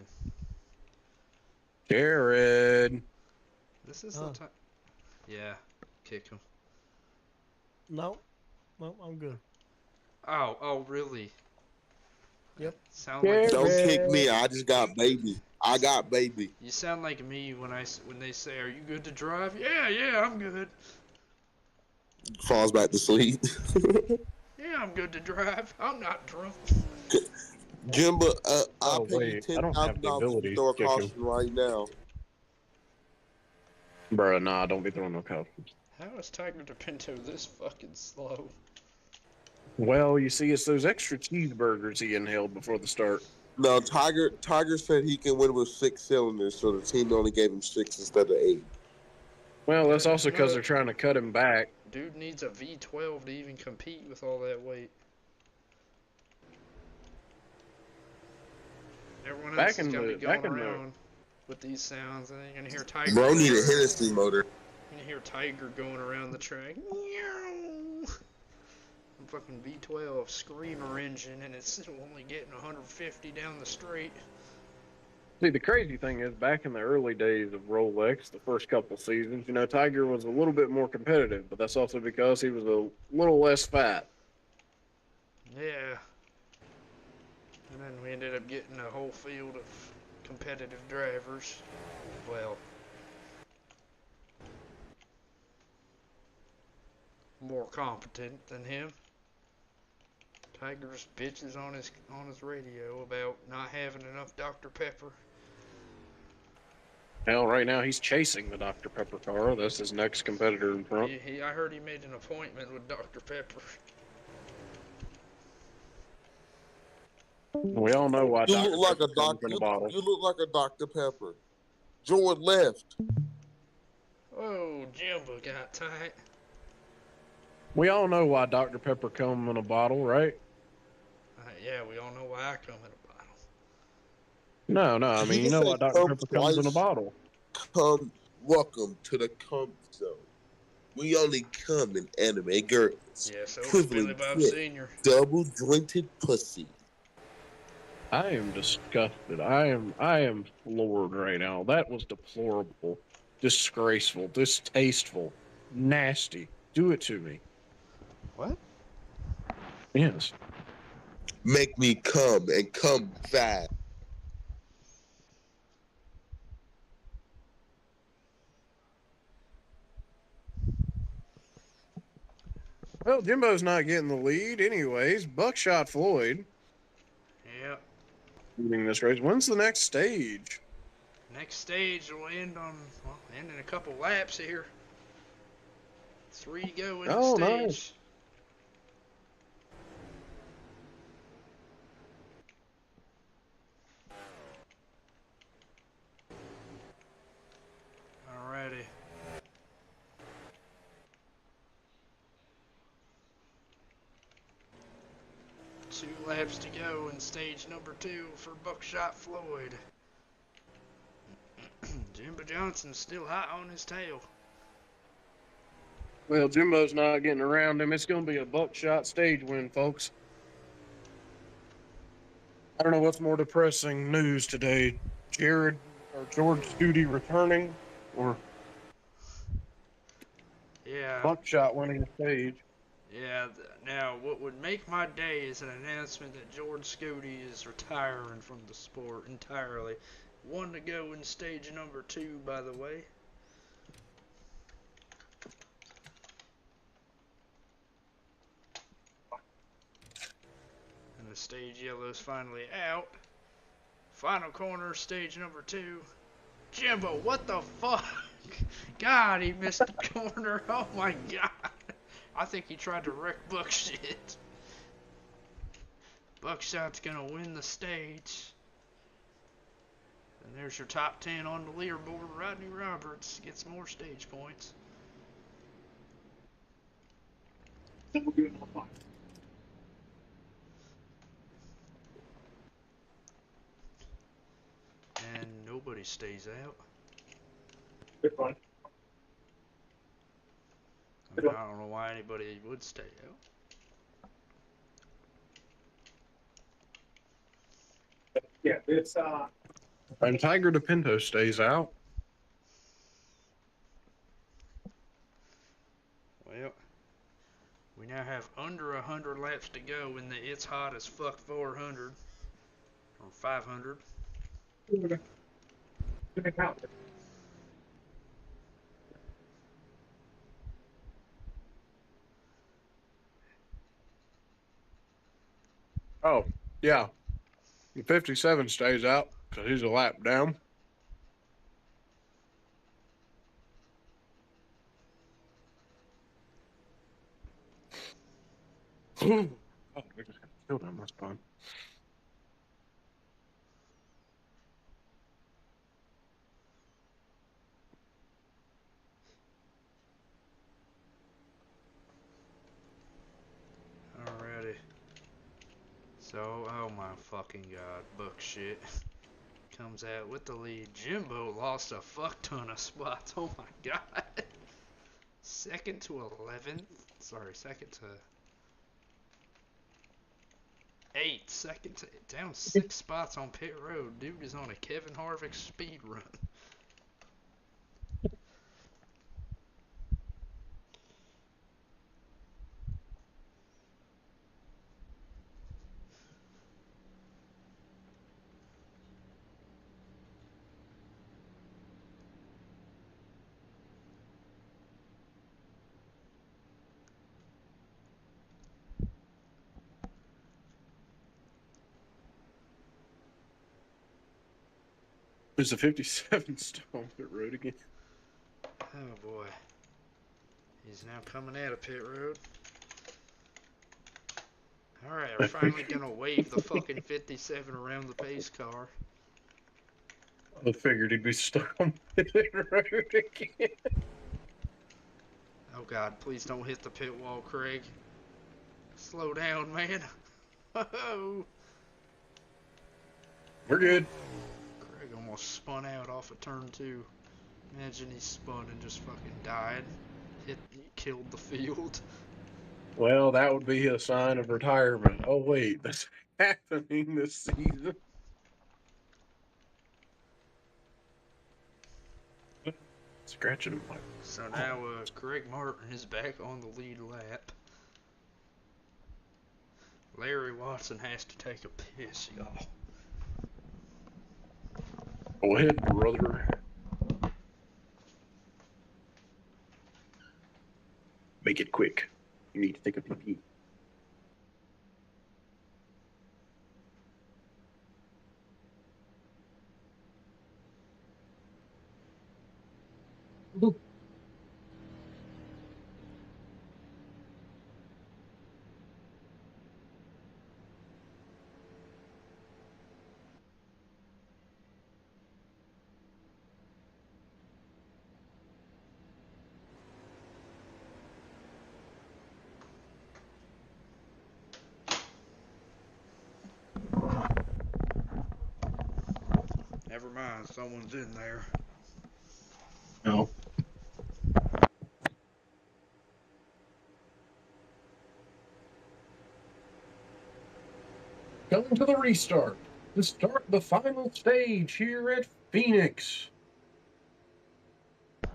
Jared. This is Huh. the time. Yeah, kick him. No, I'm good. Oh, really? Yep. Sound like Don't Jared. kick me. I just got baby. I got baby. you sound like me when they say, "Are you good to drive?" Yeah, I'm good. Falls back to sleep. Yeah, I'm good to drive. I'm not drunk. Jimbo, I'll Oh, pay you wait, I don't have the $10,000 ability to throw a to kick him. caution right now. Bruh, nah, don't be throwing no cautions. How is Tiger DePinto this fucking slow? Well, you see, it's those extra cheeseburgers he inhaled before the start. No, Tiger said he can win with 6 cylinders, so the team only gave him 6 instead of 8. Well, that's also because they're trying to cut him back. Dude needs a V12 to even compete with all that weight. Everyone else is gonna be going around with these sounds, and then you're gonna hear Tiger. Bro going need a around- Hennessy motor. You're gonna hear Tiger going around the track. Meow. Fucking V12 screamer engine, and it's still only getting 150 down the straight. See, the crazy thing is, back in the early days of Rolex, the first couple seasons, you know, Tiger was a little bit more competitive, but that's also because he was a little less fat. Yeah. And then we ended up getting a whole field of competitive drivers. Well, more competent than him. Tiger's bitches on his radio about not having enough Dr. Pepper. Hell, right now he's chasing the Dr. Pepper car. That's his next competitor in front. I heard he made an appointment with Dr. Pepper. We all know why You Dr. look like Pepper a comes doctor. in a bottle. You look like a Dr. Pepper. Jordan left. Oh, Jimbo got tight. We all know why Dr. Pepper comes in a bottle, right? Yeah, we all know why I come in a bottle. No, I mean, You you know say why Dr. come Pepper comes in a twice. bottle. Welcome to the comfort zone. We only come in anime girls. Yeah, so is Billy Equivalent Bob to Sr. double jointed pussy. I am disgusted. I am floored right now. That was deplorable, disgraceful, distasteful, nasty. Do it to me. What? Yes. Make me come and come fast. Well, Jimbo's not getting the lead anyways. Buckshot Floyd Yep. leading this race. When's the next stage? Next stage will end in a couple laps here. 3 go in Oh, the stage. nice. Alrighty. Two laps to go in stage number 2 for Buckshot Floyd. Jimbo Johnson's still hot on his tail. Well, Jimbo's not getting around him. It's going to be a Buckshot stage win, folks. I don't know what's more depressing news today. Jared or George Scooty returning or Yeah. Buckshot winning the stage. Yeah, now what would make my day is an announcement that George Scooty is retiring from the sport entirely. 1 to go in stage number 2, by the way. And the stage yellow's finally out. Final corner, stage number 2. Jimbo, what the fuck? God, he missed the corner. Oh my god. I think he tried to wreck Buckshot. Buckshot's gonna win the stage. And there's your top 10 on the leaderboard. Rodney Roberts gets more stage points. And nobody stays out. Good one. I mean, I don't know why anybody would stay out. Yeah, it's And Tiger DePinto stays out. Well, we now have under 100 laps to go in the It's Hot as Fuck 400 or 500. Oh, yeah. 57 stays out because he's a lap down. Oh, we just got killed on this pun. Alrighty. So, oh my fucking god, Buckshot comes out with the lead. Jimbo lost a fuck ton of spots. Oh my god. Second to 11th. Sorry, second to 8. Second to down 6 spots on pit road. Dude is on a Kevin Harvick speed run. Is the 57 still on pit road again? Oh boy. He's now coming out of pit road. Alright, we're finally gonna wave the fucking 57 around the pace car. I figured he'd be stuck on pit road again. Oh god, please don't hit the pit wall, Craig. Slow down, man. Oh, We're good. Craig almost spun out off of turn 2. Imagine he spun and just fucking died. He killed the field. Well, that would be a sign of retirement. Oh, wait, that's happening this season. Scratching him like. So now Greg Martin is back on the lead lap. Larry Watson has to take a piss, y'all. Go ahead, brother. Make it quick. You need to take a pee. Never mind, someone's in there. No. Coming to the restart to start the final stage here at Phoenix.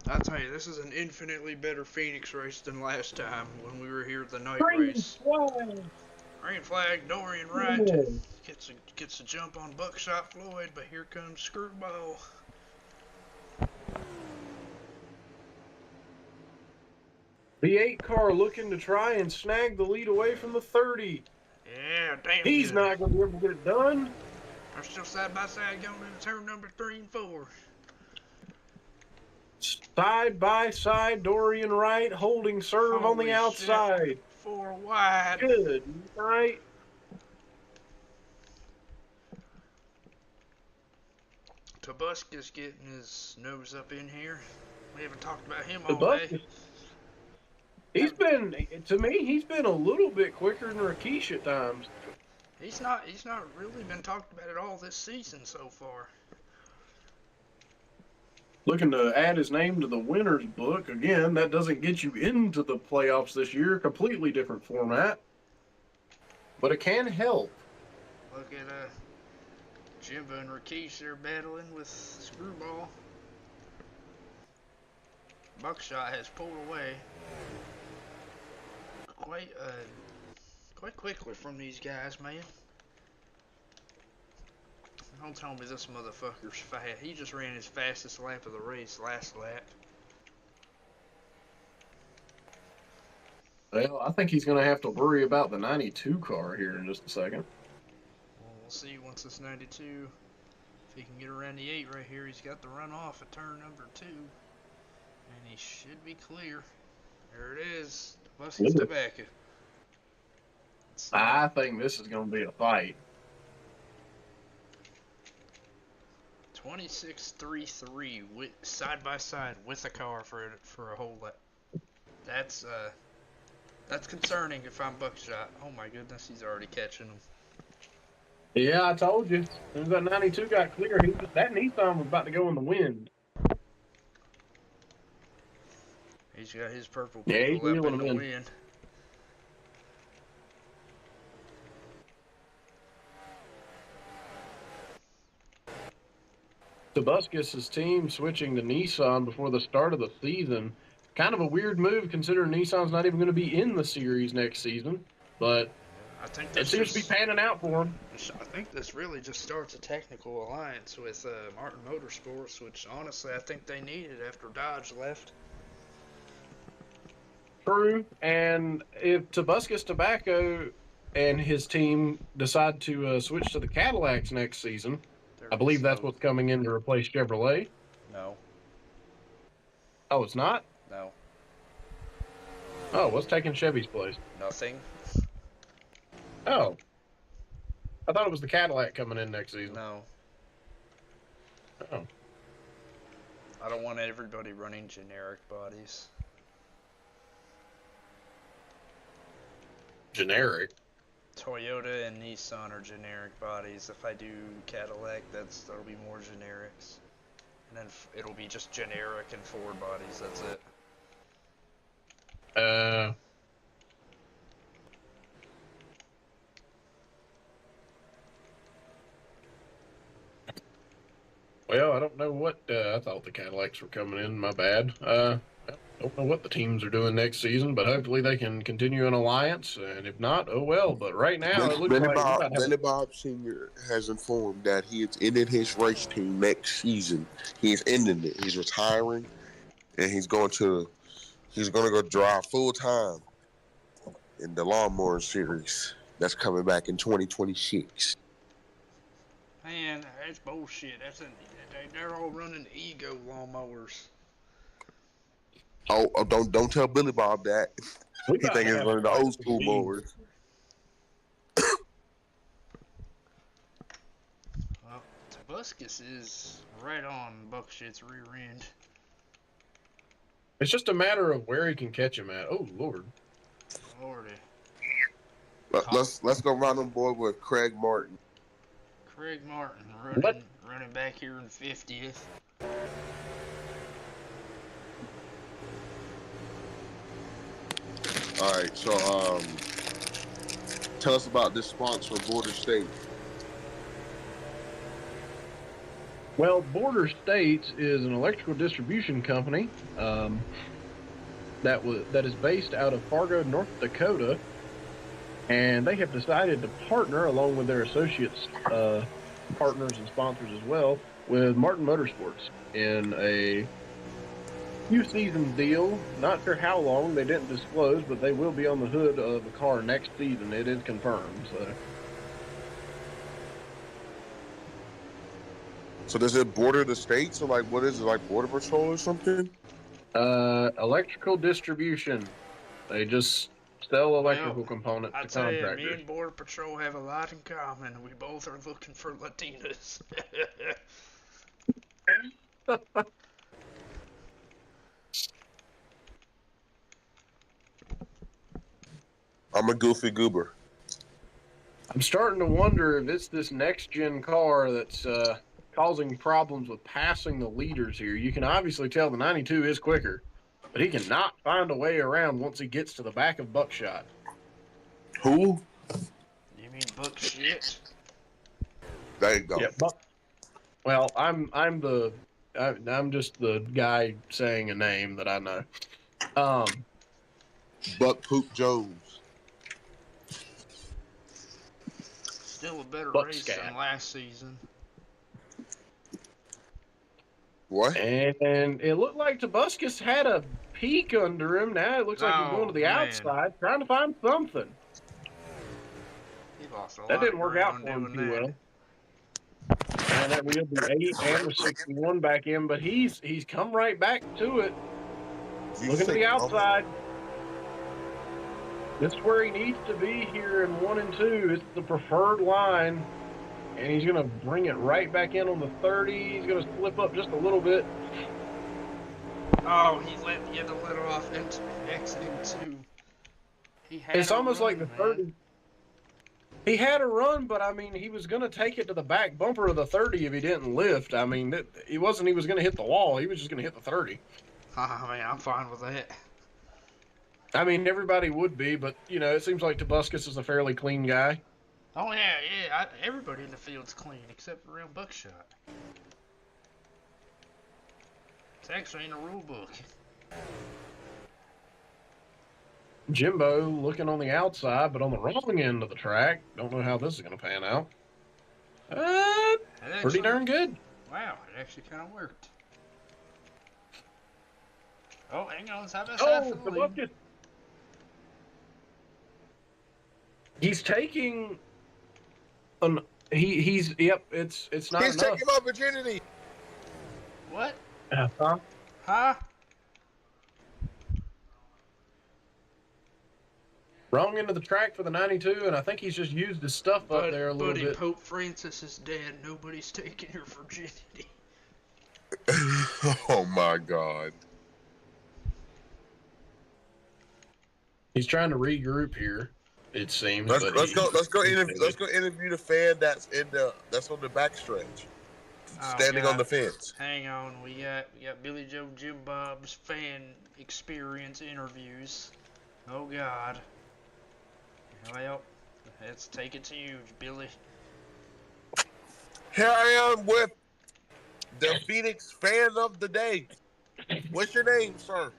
I'll tell you, this is an infinitely better Phoenix race than last time when we were here at the night race. Green flag, Dorian Wright gets a jump on Buckshot Floyd, but here comes Screwball. The 8 car looking to try and snag the lead away from the 30. Yeah, damn. He's good. not going to be able to get it done. They're still side by side going into turn number 3 and 4. Side by side, Dorian Wright holding serve on the Holy outside. shit. 4 wide. Good night. Tobuscus getting his nose up in here. We haven't talked about him The all day. Bucks, he's been, to me, he's been a little bit quicker than Rakesh at times. He's not really been talked about at all this season so far. Looking to add his name to the winner's book. Again, that doesn't get you into the playoffs this year. Completely different format. But it can help. Look at Jimbo and Rakesh, they're battling with Screwball. Buckshot has pulled away quite quickly from these guys, man. Don't tell me this motherfucker's fast. He just ran his fastest lap of the race last lap. Well, I think he's going to have to worry about the 92 car here in just a second. Well, we'll see once this 92, if he can get around the 8 right here. He's got the run off at turn number 2. And he should be clear. There it is. Tobuscus Tobacco. I think this is going to be a fight. 26.33 with side by side with a car for a whole lap. That's concerning if I'm Buckshot. Oh my goodness, he's already catching him. Yeah, I told you. As soon as that 92 got clear, that Nissan was about to go in the wind. He's got his purple Yeah, he's people up wheeling in the them in. wind. Tobuscus' team switching to Nissan before the start of the season. Kind of a weird move considering Nissan's not even going to be in the series next season. But I think it that's seems to be panning out for him. I think this really just starts a technical alliance with Martin Motorsports, which honestly I think they needed after Dodge left. True. And if Tobuscus Tobacco and his team decide to switch to the Cadillacs next season, I believe that's what's coming in to replace Chevrolet. No, Oh, it's not? no, Oh, what's taking Chevy's place? nothing. Oh. I thought it was the Cadillac coming in next season. No. Oh. I don't want everybody running generic bodies. Generic. Toyota and Nissan are generic bodies. If I do Cadillac, that'll be more generics. And then it'll be just generic and Ford bodies, that's it. Well, I don't know what, I thought the Cadillacs were coming in, my bad. I don't know what the teams are doing next season, but hopefully they can continue an alliance, and if not, oh well. But right now, it looks like Billy Bob Sr. has informed that he is ending his race team next season. He is ending it. He's retiring, and he's going to go drive full time in the Lawnmower Series that's coming back in 2026. Man, that's bullshit. They're all running ego lawnmowers. Oh, don't tell Billy Bob that. we He think he's running the old school speed. mowers. Well, Tobuscus is right on Buckshit's rear end. It's just a matter of where he can catch him at. Oh, Lord. Lordy. Let's go round on board with Craig Martin. Craig Martin What? running back here in 50th. All right, so tell us about this sponsor, Border State. Well, Border States is an electrical distribution company that is based out of Fargo, North Dakota, and they have decided to partner, along with their associates, partners and sponsors as well, with Martin Motorsports in a few seasons deal. Not sure how long, they didn't disclose, but they will be on the hood of the car next season. It is confirmed. So does it border the states, or like what is it, like Border Patrol or something? Electrical distribution. They just sell electrical Well, components I to tell you, me contractors. and Border Patrol have a lot in common. We both are looking for Latinas. I'm a goofy goober. I'm starting to wonder if it's this next gen car that's causing problems with passing the leaders here. You can obviously tell the 92 is quicker, but he cannot find a way around once he gets to the back of Buckshot. Who? You mean book shit? There you go. Yeah, well, I'm just the guy saying a name that I know. Buck Poop Jones. Still a better Buck race Scat. than last season. What? And it looked like Tobuscus had a peek under him. Now it looks like he's going to the Oh, man. outside, trying to find something. He lost a lot That didn't of work out ground for him doing too that. well. And that wheeled the 8 and the 61 back in, but he's come right back to it. You Looking to think- the outside. This is where he needs to be here in 1 and 2. It's the preferred line. And he's going to bring it right back in on the 30. He's going to slip up just a little bit. Oh, he had to let off into exiting too. He had It's a almost like run, the man. 30. He had a run, but I mean, he was going to take it to the back bumper of the 30 if he didn't lift. I mean, he was going to hit the wall. He was just going to hit the 30. Oh, man, I'm fine with that. I mean, everybody would be, but, you know, it seems like Tobuscus is a fairly clean guy. Oh, yeah. Everybody in the field's clean except for around Buckshot. It's actually in the rule book. Jimbo looking on the outside, but on the wrong end of the track. Don't know how this is going to pan out. That Pretty actually- darn good. Wow, it actually kind of worked. Oh, hang on, side by side Oh, for the lead. Tobuscus. He's taking an. He's yep. It's not He's enough. taking my virginity. What? Uh-huh. Huh? Wrong end of the track for the 92, and I think he's just used his stuff up there a little Buddy, bit. Pope Francis is dead. Nobody's taking your virginity. Oh my God. He's trying to regroup here. It seems. Let's but go interview the fan that's on the backstretch, Oh, standing on God. the fence. Hang on, we got Billy Joe Jim Bob's fan experience interviews. Oh God. Well, let's take it to you, Billy. Here I am with the Phoenix fan of the day. What's your name, sir?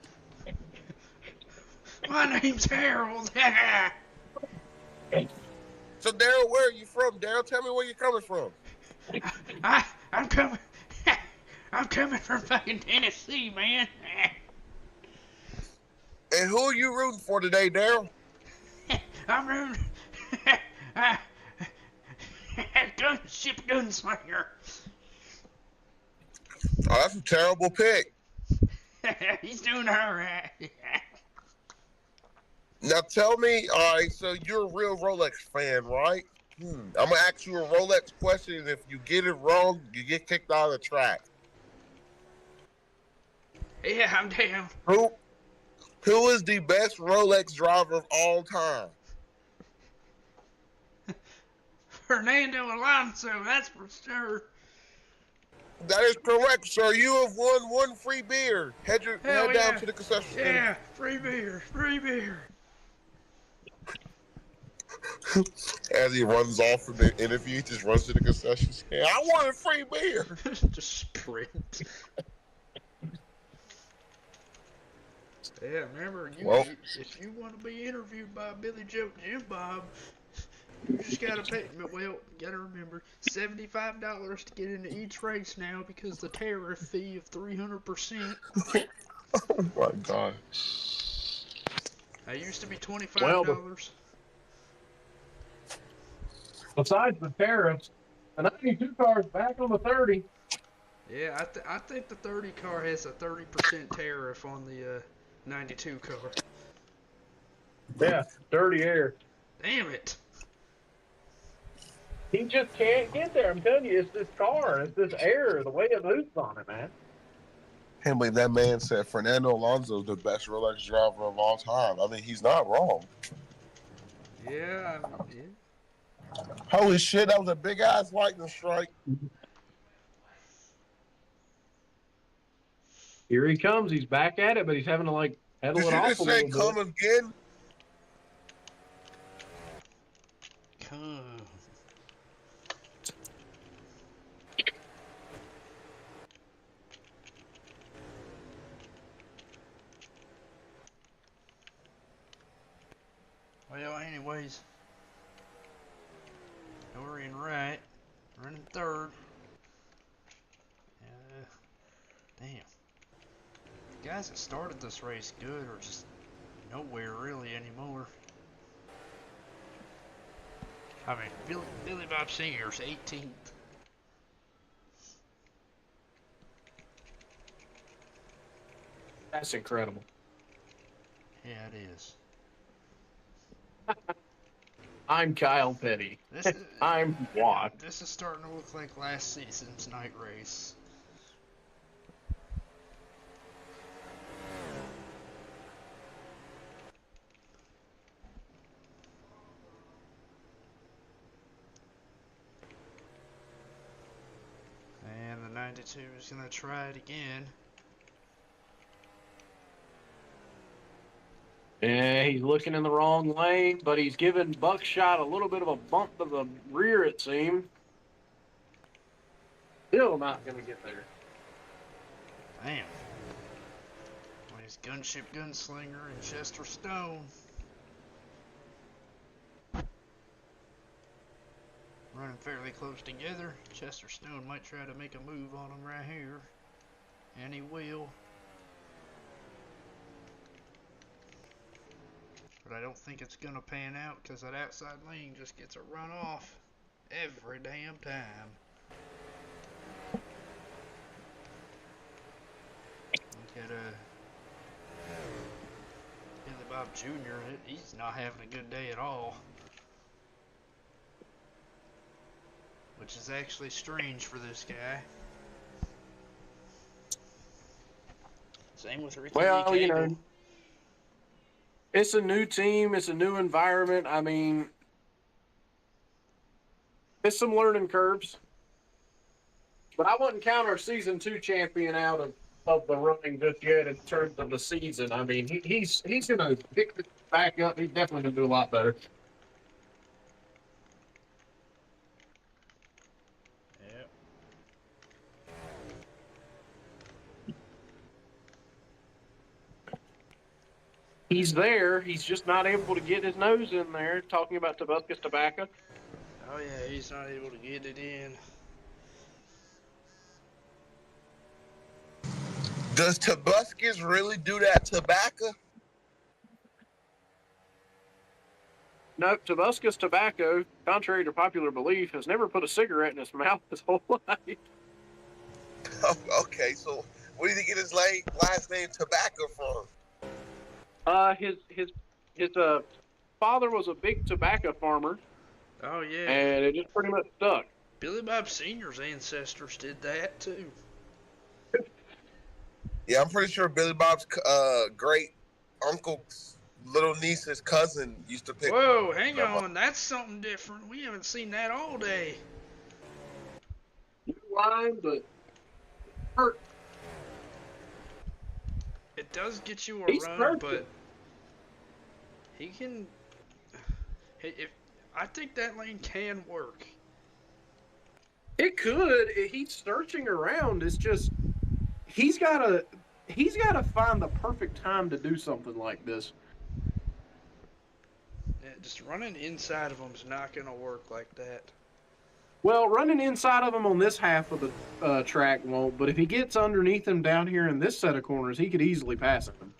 My name's Harold. So Daryl, where are you from? Daryl, tell me where you're coming from. I'm coming. I'm coming from fucking Tennessee, man. And who are you rooting for today, Daryl? I'm rooting. Gunship Gunslinger. Oh, that's a terrible pick. He's doing all right. Now tell me, all right, so you're a real Rolex fan, right? I'm gonna ask you a Rolex question, and if you get it wrong, you get kicked out of the track. Yeah, I'm down. Who is the best Rolex driver of all time? Fernando Alonso, that's for sure. That is correct, sir. You have won one free beer. Head Hell down yeah. to the concession stand. Yeah, free beer, free beer. As he runs off from the interview, he just runs to the concession stand. I want a free beer. Just sprint. Yeah, remember, if you want to be interviewed by Billy Joe Jim Bob, you just gotta pay. Well, gotta remember, $75 to get into each race now because the tariff fee of 300%. Oh my God. That used to be $25. Well, besides the tariffs, the 92 car is back on the 30. Yeah, I think the 30 car has a 30% tariff on the 92 car. Yeah, dirty air. Damn it! He just can't get there. I'm telling you, it's this car, it's this air, the way it moves on it, man. Can't believe that man said Fernando Alonso is the best Rolex driver of all time. I mean, he's not wrong. Yeah, Holy shit, that was a big ass lightning strike. Here he comes. He's back at it, but he's having to like pedal Did it you off just a say little come bit. again? Come. Well, anyways, Dorian Wright running third. Damn. The guys that started this race good are just nowhere really anymore. I mean, Billy Bob Singer's 18th. That's incredible. Yeah, it is. I'm Kyle Petty. This is, I'm Watt. this is starting to look like last season's night race. And the 92 is going to try it again. Yeah, he's looking in the wrong lane, but he's giving Buckshot a little bit of a bump to the rear, it seems. Still not going to get there. Damn. Well, he's Gunship Gunslinger and Chester Stone. Running fairly close together. Chester Stone might try to make a move on him right here. And he will. But I don't think it's going to pan out because that outside lane just gets a run off every damn time. Look at Billy Bob Jr. He's not having a good day at all. Which is actually strange for this guy. Same with Ricky Well, Lee you Cable. know, it's a new team. It's a new environment. I mean, it's some learning curves. But I wouldn't count our season 2 champion out of the running just yet in terms of the season. I mean, he's going to pick it back up. He's definitely going to do a lot better. Yep. He's there. He's just not able to get his nose in there. Talking about Tobuscus Tobacco. Oh yeah, he's not able to get it in. Does Tobuscus really do that tobacco? No, Tobuscus Tobacco, contrary to popular belief, has never put a cigarette in his mouth his whole life. Okay, so where did he get his last name Tobacco from? His father was a big tobacco farmer, Oh yeah. and it just pretty much stuck. Billy Bob Sr.'s ancestors did that too. Yeah, I'm pretty sure Billy Bob's great uncle's little niece's cousin used to pick. Whoa, hang them up. on, that's something different. We haven't seen that all day. New line, but hurt. It does get you a He's run, perfect. but he can. If I think that lane can work. It could. He's searching around. It's just he's gotta find the perfect time to do something like this. Yeah, just running inside of him's not gonna work like that. Well, running inside of him on this half of the track won't, but if he gets underneath him down here in this set of corners, he could easily pass him.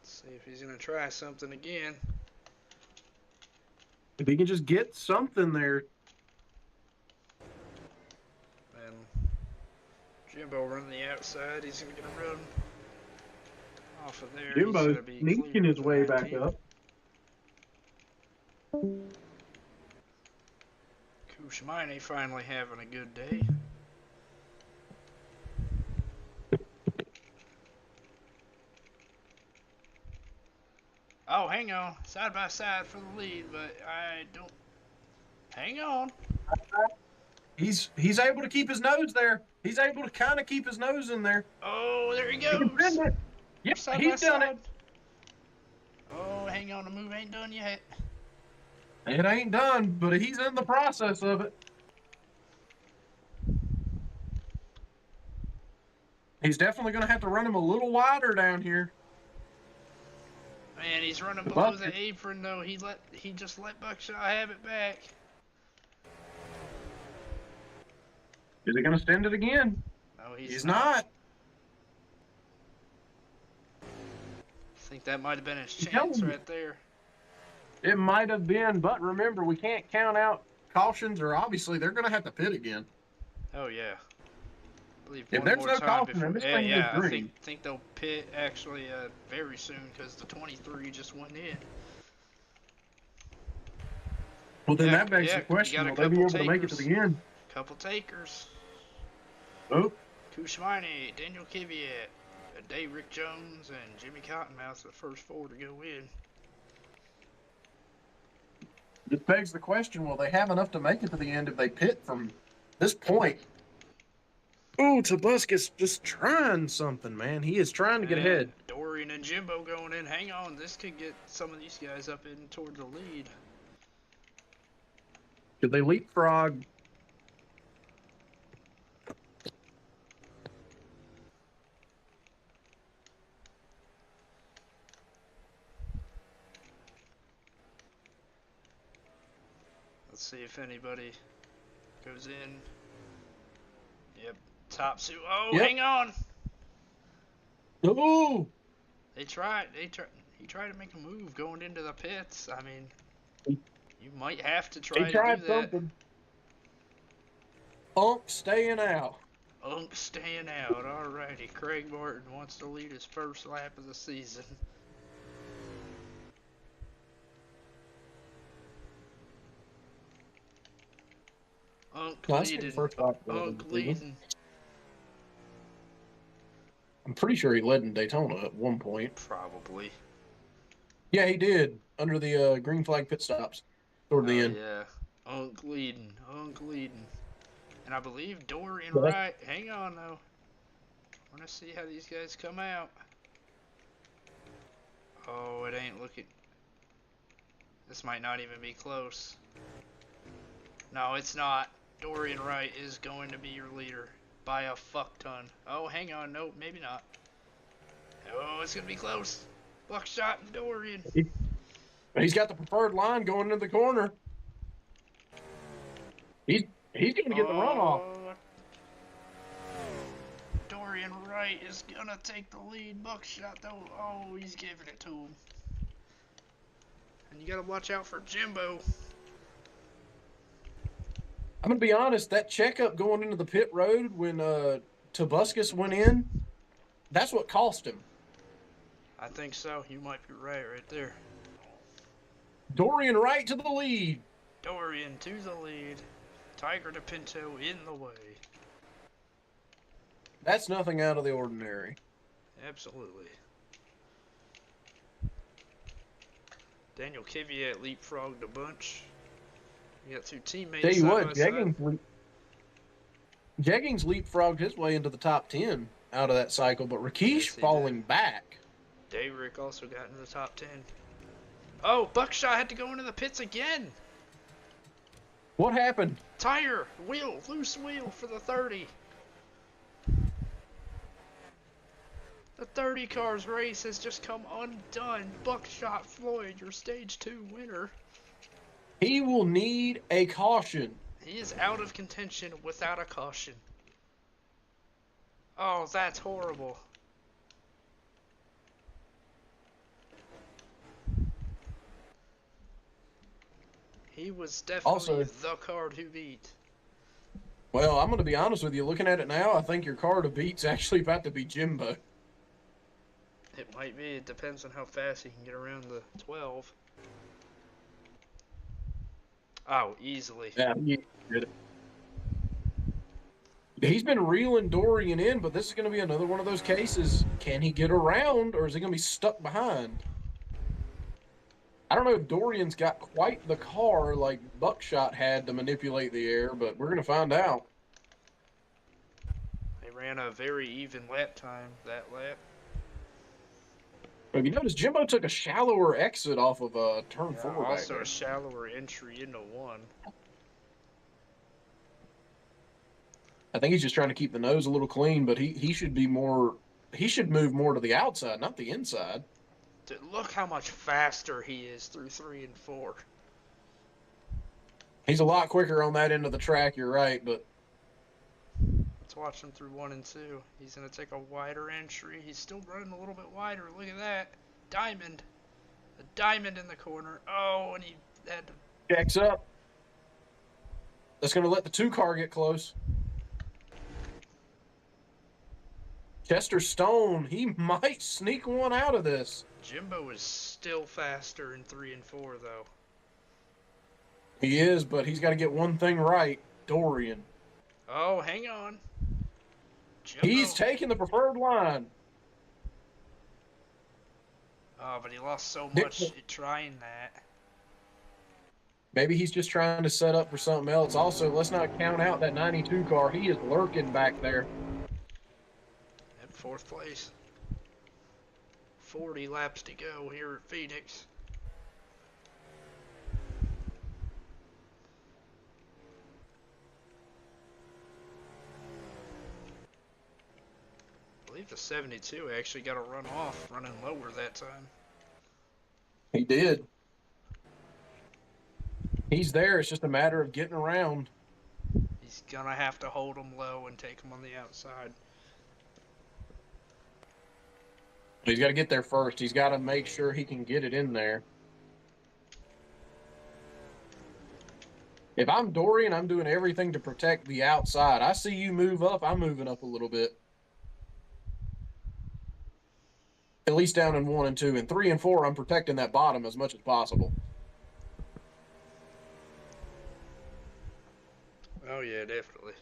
Let's see. See if he's gonna try something again. If he can just get something there. And Jimbo running the outside. He's gonna get a run off of there. He's Jimbo's gonna be sneaking clear his for way back 19. up. Kushmine finally having a good day. Oh, hang on. Side by side for the lead, but I don't. Hang on. He's able to keep his nose there. He's able to kind of keep his nose in there. Oh, there he He can goes. bend it. Yep, Side by he's done it. side. Oh, hang on. The move ain't done yet. It ain't done, but he's in the process of it. He's definitely going to have to run him a little wider down here. Man, he's running below Bucket. the apron though. He just let Buckshot have it back. Is he going to stand it again? No, He's not. I think that might have been his Tell chance him. right there. It might have been, but remember, we can't count out cautions, or obviously they're going to have to pit again. Oh yeah. I believe If one there's more no time caution, before. then this Yeah, thing is yeah. I green. think they'll pit actually very soon because the 23 just went in. Well, then Yeah, that begs yeah, the question, you got will a they be able couple to make it to takers. the end? Couple takers. Oh, Kushmine, Daniel Kvyat, Dave Rick Jones, and Jimmy Cottonmouth, the first four to go in. this begs the question, will they have enough to make it to the end if they pit from this point? Ooh, Tobuscus just trying something, man. He is trying to get And ahead. Dorian and Jimbo going in. Hang on, this could get some of these guys up in toward the lead. Could they leapfrog? Let's see if anybody goes in. Yep, top two. Oh, Yep. hang on. Ooh, He tried to make a move going into the pits. I mean, you might have to try he to tried do that. something. Unk staying out. Unk staying out. Alrighty, Craig Martin wants to lead his first lap of the season. Unk That's the leading. first lap of the Unk season. leading. I'm pretty sure he led in Daytona at one point. Probably. Yeah, he did under the green flag pit stops toward the end. Yeah. Unk leading. Unk leading. And I believe Dorian Yeah. Wright. Hang on though. I want to see how these guys come out. Oh, it ain't looking. This might not even be close. No, it's not. Dorian Wright is going to be your leader by a fuck ton. Oh, hang on. Nope, maybe not. Oh, it's going to be close. Buckshot and Dorian. He's got the preferred line going into the corner. He's going to get the runoff. Oh, Dorian Wright is going to take the lead. Buckshot, though. Oh, he's giving it to him. And you got to watch out for Jimbo. I'm going to be honest, that checkup going into the pit road when Tobuscus went in, that's what cost him. I think so. You might be right there. Dorian Wright to the lead. Dorian to the lead. Tiger to Pinto in the way. That's nothing out of the ordinary. Absolutely. Daniel Kvyat leapfrogged a bunch. You got two teammates. Tell you side what, by side. Jeggings leapfrogged his way into the top 10 out of that cycle, but Rakesh Yes, he falling back. Dayrick also got into the top 10. Oh, Buckshot had to go into the pits again. What happened? Tire, wheel, loose wheel for the 30. The 30 cars race has just come undone. Buckshot Floyd, your stage 2 winner. He will need a caution. He is out of contention without a caution. Oh, that's horrible. He was definitely Also- the car to beat. Well, I'm going to be honest with you. Looking at it now, I think your car to beat's actually about to be Jimbo. It might be. It depends on how fast he can get around the 12. Oh, easily. Yeah, he's been reeling Dorian in, but this is going to be another one of those cases. Can he get around, or is he going to be stuck behind? I don't know if Dorian's got quite the car like Buckshot had to manipulate the air, but we're going to find out. They ran a very even lap time that lap. If you notice, Jimbo took a shallower exit off of turn 4 back Also there. a shallower entry into 1. I think he's just trying to keep the nose a little clean, but he should be more. He should move more to the outside, not the inside. Dude, look how much faster he is through 3 and 4. He's a lot quicker on that end of the track. You're right, but Let's watch him through 1 and 2. He's gonna take a wider entry. He's still running a little bit wider. Look at that. Diamond. A diamond in the corner. Oh, and he had to. checks up. That's going to let the 2 car get close. Chester Stone, he might sneak one out of this. Jimbo is still faster in 3 and 4, though. He is, but he's got to get one thing right. Dorian. Oh, hang on. Jimbo. He's taking the preferred line. Oh, but he lost so much trying that. Maybe he's just trying to set up for something else. Also, let's not count out that 92 car. He is lurking back there. At 4th place. 40 laps to go here at Phoenix. I believe the 72 actually got a run off, running lower that time. He did. He's there. It's just a matter of getting around. He's gonna have to hold him low and take him on the outside. He's got to get there first. He's got to make sure he can get it in there. If I'm Dorian, I'm doing everything to protect the outside. I see you move up, I'm moving up a little bit. At least down in 1 and 2. In 3 and 4, I'm protecting that bottom as much as possible. Oh yeah, definitely.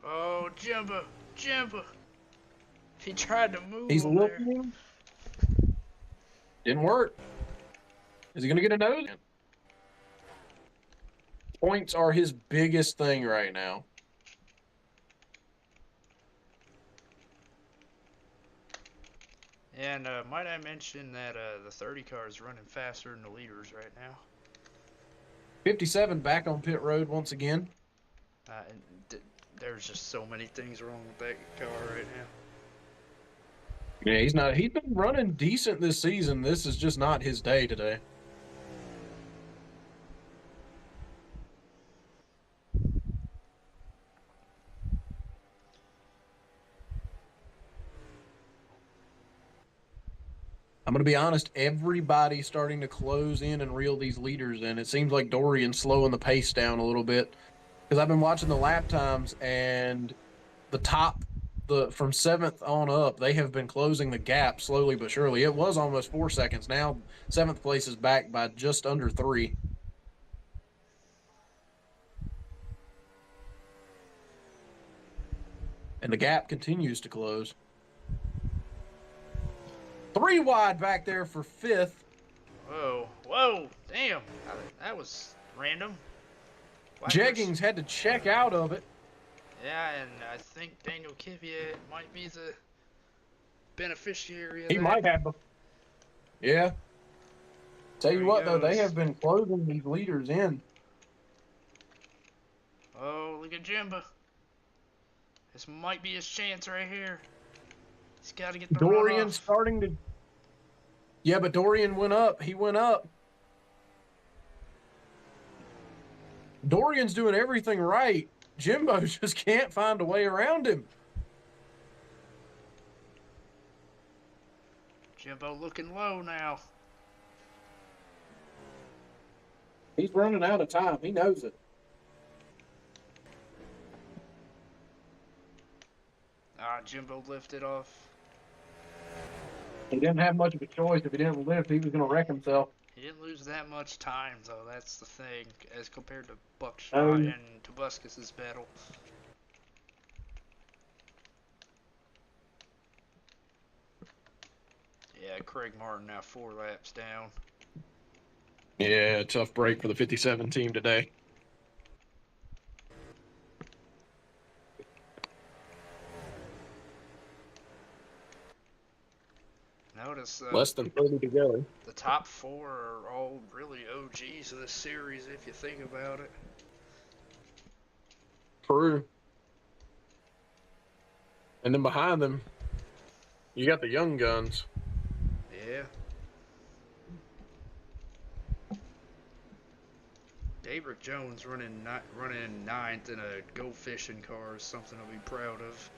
Oh, Jimbo! Jimbo! He tried to move He's him there. looking. Didn't work. Is he going to get a nose? Points are his biggest thing right now. And might I mention that the 30 car is running faster than the leaders right now. 57 back on pit road once again. And there's just so many things wrong with that car right now. Yeah, he's been running decent this season. This is just not his day today. I'm going to be honest, everybody's starting to close in and reel these leaders in. It seems like Dorian's slowing the pace down a little bit. Because I've been watching the lap times, and the top, from 7th on up, they have been closing the gap slowly but surely. It was almost 4 seconds. Now 7th place is back by just under 3. And the gap continues to close. 3 wide back there for 5th. Whoa, whoa, damn, that was random. Jeggings had to check out of it. Yeah, and I think Daniel Kvyat might be the beneficiary of He that. might have. Yeah. Tell There you he what, though, they goes. have been closing these leaders in. Oh, look at Jimbo. This might be his chance right here. He's got to get the Dorian run off. starting to. Yeah, but Dorian went up. He went up. Dorian's doing everything right. Jimbo just can't find a way around him. Jimbo looking low now. He's running out of time. He knows it. Jimbo lifted off. He didn't have much of a choice. If he didn't lift, he was going to wreck himself. He didn't lose that much time, though. That's the thing, as compared to Buckshot Oh. and Tobuscus's battle. Yeah, Craig Martin now 4 laps down. Yeah, tough break for the 57 team today. Notice Less than 30 to go. the top 4 are all really OGs of this series, if you think about it. True. And then behind them, you got the young guns. Yeah. Abrick Jones running 9th in a Go Fishing car is something to be proud of.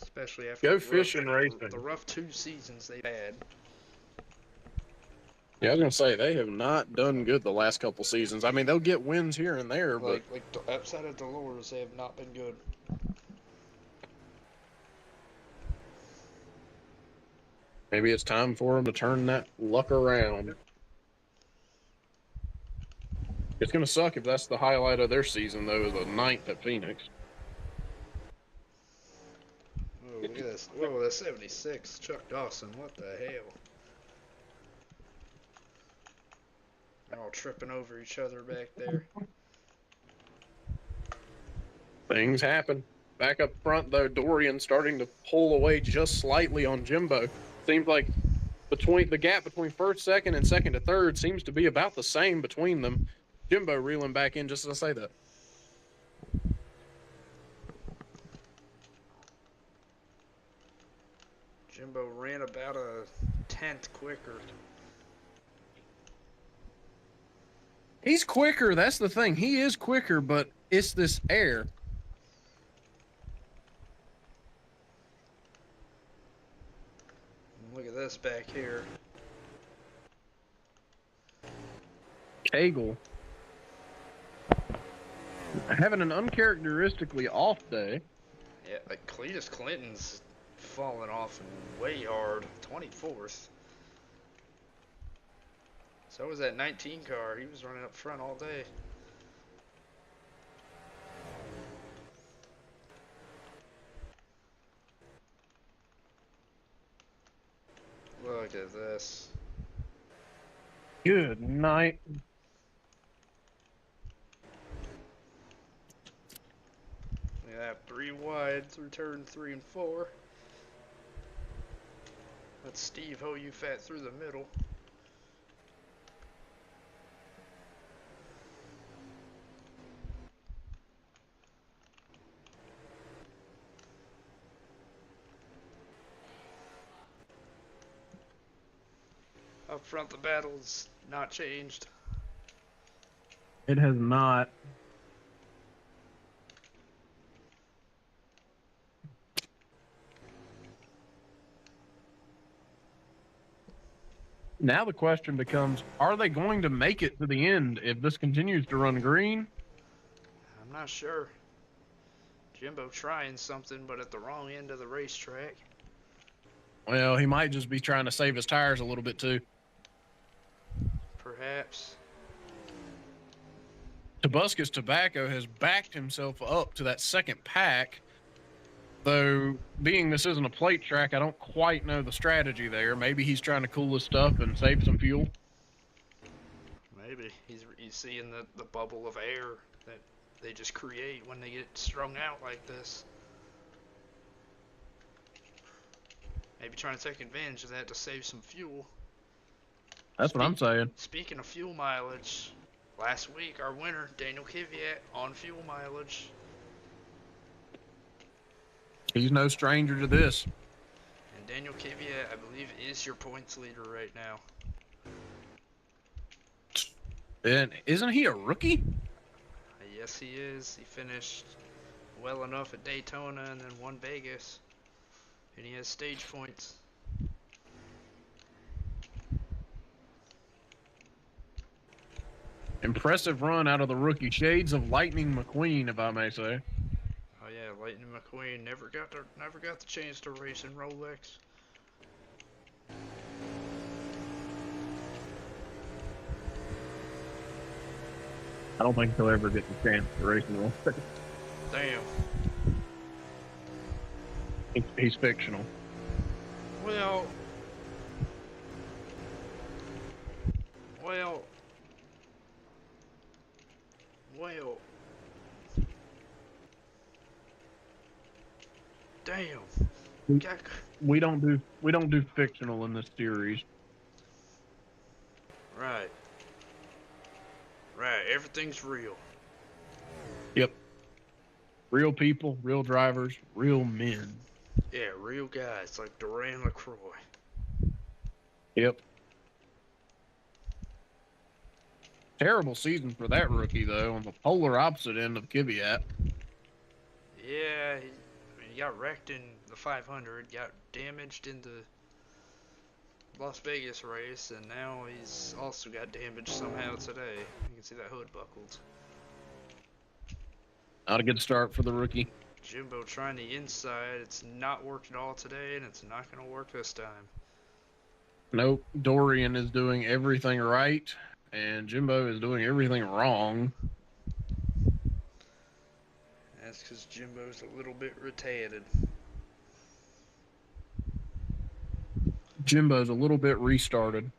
Especially after Go Fishing racing. the rough 2 seasons they've had. Yeah, I was going to say, they have not done good the last couple seasons. I mean, they'll get wins here and there, but Like outside of Dolores, they have not been good. maybe it's time for them to turn that luck around. It's going to suck if that's the highlight of their season, though, is the 9th at Phoenix. Oh, look at this. Whoa, that's 76. Chuck Dawson, what the hell? They're all tripping over each other back there. Things happen. Back up front, though, Dorian starting to pull away just slightly on Jimbo. Seems like the gap between first, second, and second to third seems to be about the same between them. Jimbo reeling back in just as I say that. Jimbo ran about a 10th quicker. He's quicker. That's the thing. He is quicker, but it's this air. Look at this back here. Cagle having an uncharacteristically off day. Yeah, like Cletus Clinton's falling off way hard. 24th. So was that 19 car. He was running up front all day. Look at this. Good night. Look at that, 3 wide through turn 3 and 4. That's Steve Hoyufat through the middle. Up front, the battle's not changed. It has not. Now the question becomes, are they going to make it to the end if this continues to run green? I'm not sure. Jimbo trying something, but at the wrong end of the racetrack. Well, he might just be trying to save his tires a little bit too. Perhaps. Tobuscus Tobacco has backed himself up to that second pack, though being this isn't a plate track, I don't quite know the strategy there. Maybe he's trying to cool his stuff and save some fuel. Maybe. He's seeing the bubble of air that they just create when they get strung out like this. Maybe trying to take advantage of that to save some fuel. That's what I'm saying. Speaking of fuel mileage, last week our winner, Daniel Kvyat, on fuel mileage. He's no stranger to this. And Daniel Kvyat, I believe, is your points leader right now. And isn't he a rookie? Yes, he is. He finished well enough at Daytona and then won Vegas. And he has stage points. Impressive run out of the rookie. Shades of Lightning McQueen, if I may say. Oh yeah, Lightning McQueen never got the chance to race in Rolex. I don't think he'll ever get the chance to race in Rolex. Damn. He's fictional. Well. Damn. God. We don't do fictional in this series. Right. Right. Everything's real. Yep. Real people, real drivers, real men. Yeah, real guys like Duran LaCroix. Yep. Terrible season for that rookie, though, on the polar opposite end of Kvyat. Yeah, he got wrecked in the 500, got damaged in the Las Vegas race, and now he's also got damaged somehow today. You can see that hood buckled. Not a good start for the rookie. Jimbo trying the inside. It's not worked at all today, and it's not going to work this time. Nope. Dorian is doing everything right, and Jimbo is doing everything wrong. That's because Jimbo's a little bit retarded. Jimbo's a little bit restarted.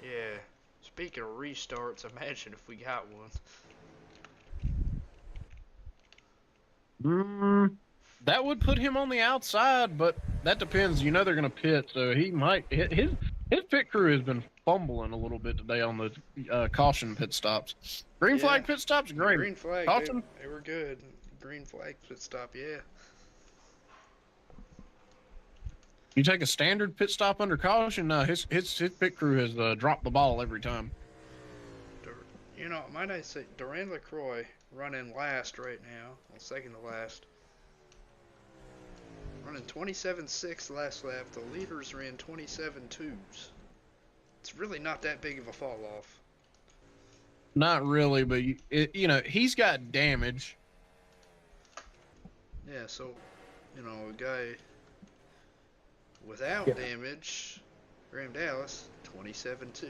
Yeah. Speaking of restarts, imagine if we got one. That would put him on the outside, but that depends. You know they're going to pit, so he might. His pit crew has been fumbling a little bit today on the caution pit stops. Green flag pit stops, great. Green flag, Caution, they were good. Green flag pit stop, yeah. you take a standard pit stop under caution. No, his pit crew has dropped the ball every time. You know, might I say, Duran LaCroix running last right now. Well, second to last. Running 27.6 last lap. The leaders ran 27.2s. It's really not that big of a fall off. Not really, but you know he's got damage. Yeah, so, you know, a guy without damage, Graham Dallas, 27.2.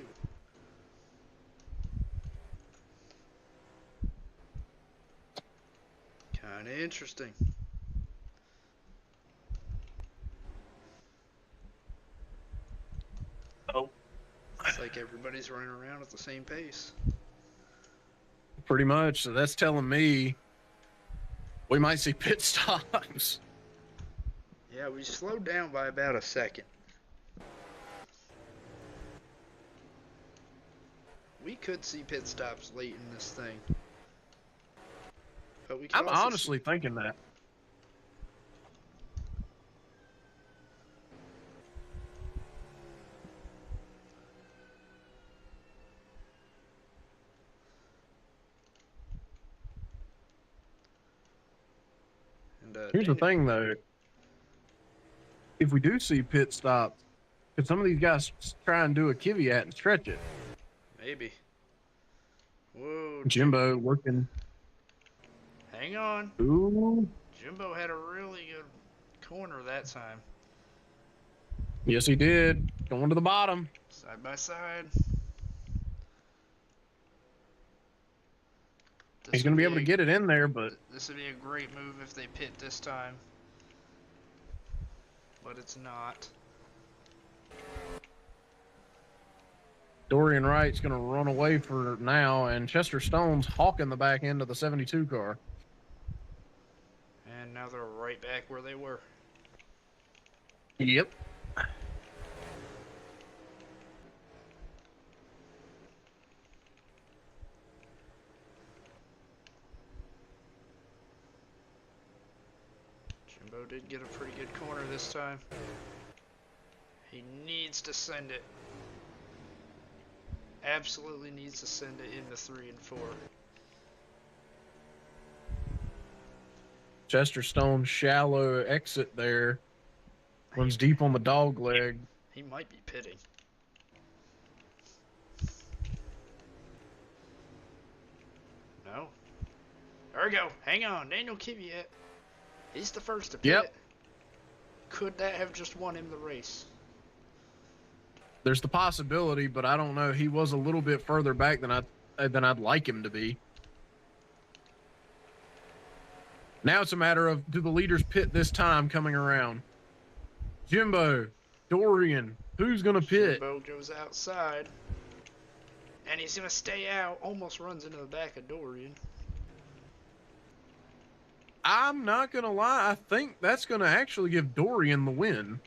Kinda interesting. Oh. It's like everybody's running around at the same pace. Pretty much. So that's telling me we might see pit stops. Yeah, we slowed down by about a second. We could see pit stops late in this thing. But we could I'm also honestly thinking that. Here's the thing, though. If we do see pit stops, could some of these guys try and do a Kvyat and stretch it? Maybe. Whoa. Jimbo working. Hang on. Ooh. Jimbo had a really good corner that time. Yes, he did. Going to the bottom. Side by side. He's going to be able to get it in there, but this would be a great move if they pit this time. But it's not. Dorian Wright's going to run away for now, and Chester Stone's hawking the back end of the 72 car. And now they're right back where they were. Yep. Jimbo did get a pretty good corner this time. He needs to send it. Absolutely needs to send it into 3 and 4. Chester Stone shallow exit there. Runs deep on the dog leg. He might be pitting. No. There we go. Hang on. Daniel Kvyat. He's the first to pit. Yep. Could that have just won him the race? There's the possibility, but I don't know. He was a little bit further back than I'd like him to be. Now it's a matter of, do the leaders pit this time coming around? Jimbo, Dorian, who's going to pit? Jimbo goes outside. And he's going to stay out. Almost runs into the back of Dorian. I'm not going to lie. I think that's going to actually give Dorian the win.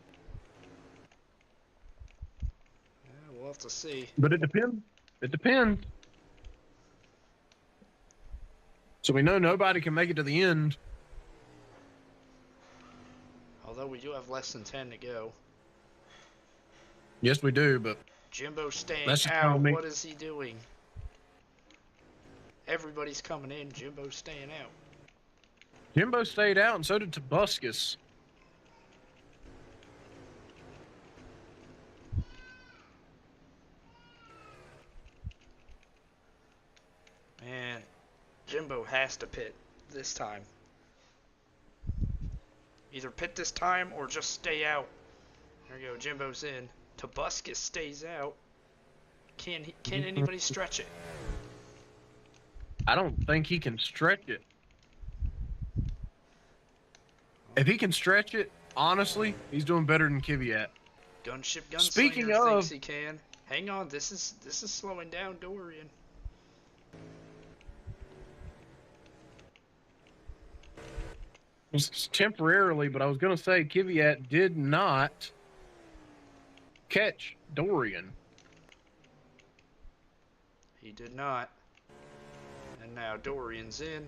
Yeah, we'll have to see. But it depends. It depends. So we know nobody can make it to the end. Although we do have less than 10 to go. Yes, we do, but Jimbo staying That's just out. telling me- What is he doing? Everybody's coming in. Jimbo's staying out. Jimbo stayed out, and so did Tobuscus. Man, Jimbo has to pit this time. Either pit this time or just stay out. There you go. Jimbo's in. Tobuscus stays out. Can anybody stretch it? I don't think he can stretch it. If he can stretch it, honestly, he's doing better than Kvyat. Gunship Gunslinger Speaking thinks of- he can. Hang on, this is slowing down Dorian. Just temporarily, but I was going to say Kvyat did not catch Dorian. He did not. And now Dorian's in.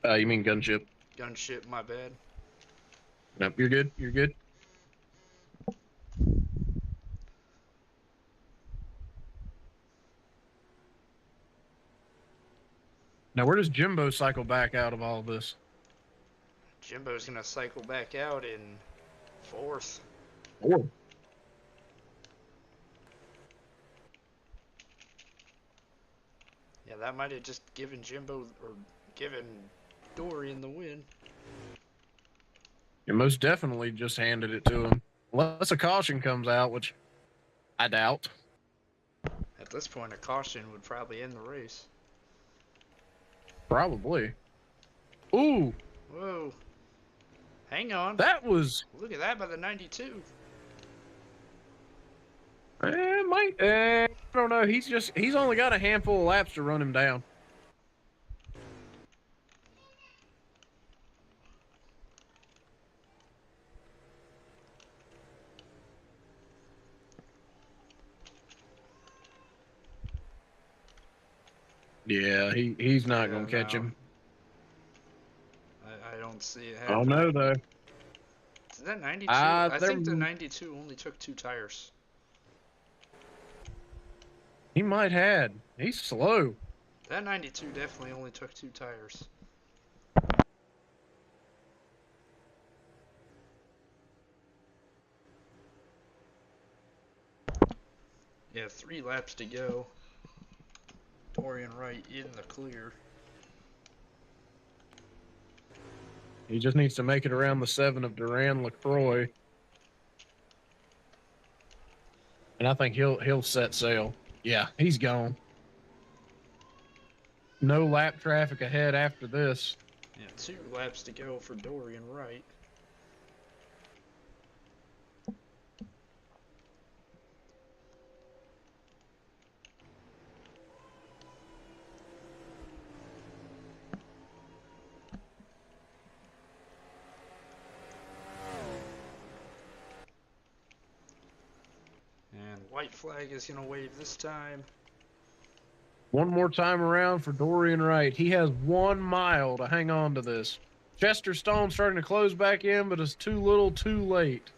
You mean Gunship? Gunship, my bad. Nope, you're good. You're good. Now, where does Jimbo cycle back out of all this? Jimbo's gonna cycle back out in 4th. Oh. Yeah, that might have just given Jimbo or given Dorian the win. You most definitely just handed it to him. Unless a caution comes out, which I doubt. At this point, a caution would probably end the race. Probably. Ooh, Whoa. Hang on. that was... Look at that by the 92. I don't know. He's only got a handful of laps to run him down. Yeah, he's not Yeah, gonna catch no. him. I don't see it I don't happening. know though. Is that 92? I there- think the 92 only took 2 tires. He might had. He's slow. That 92 definitely only took 2 tires. Yeah, 3 laps to go. Dorian Wright in the clear. He just needs to make it around the 7 of Duran LaCroix. And I think he'll set sail. Yeah, he's gone. No lap traffic ahead after this. Yeah, 2 laps to go for Dorian Wright. And white flag is gonna wave this time. One more time around for Dorian Wright. He has 1 mile to hang on to this. Chester Stone starting to close back in, but it's too little, too late.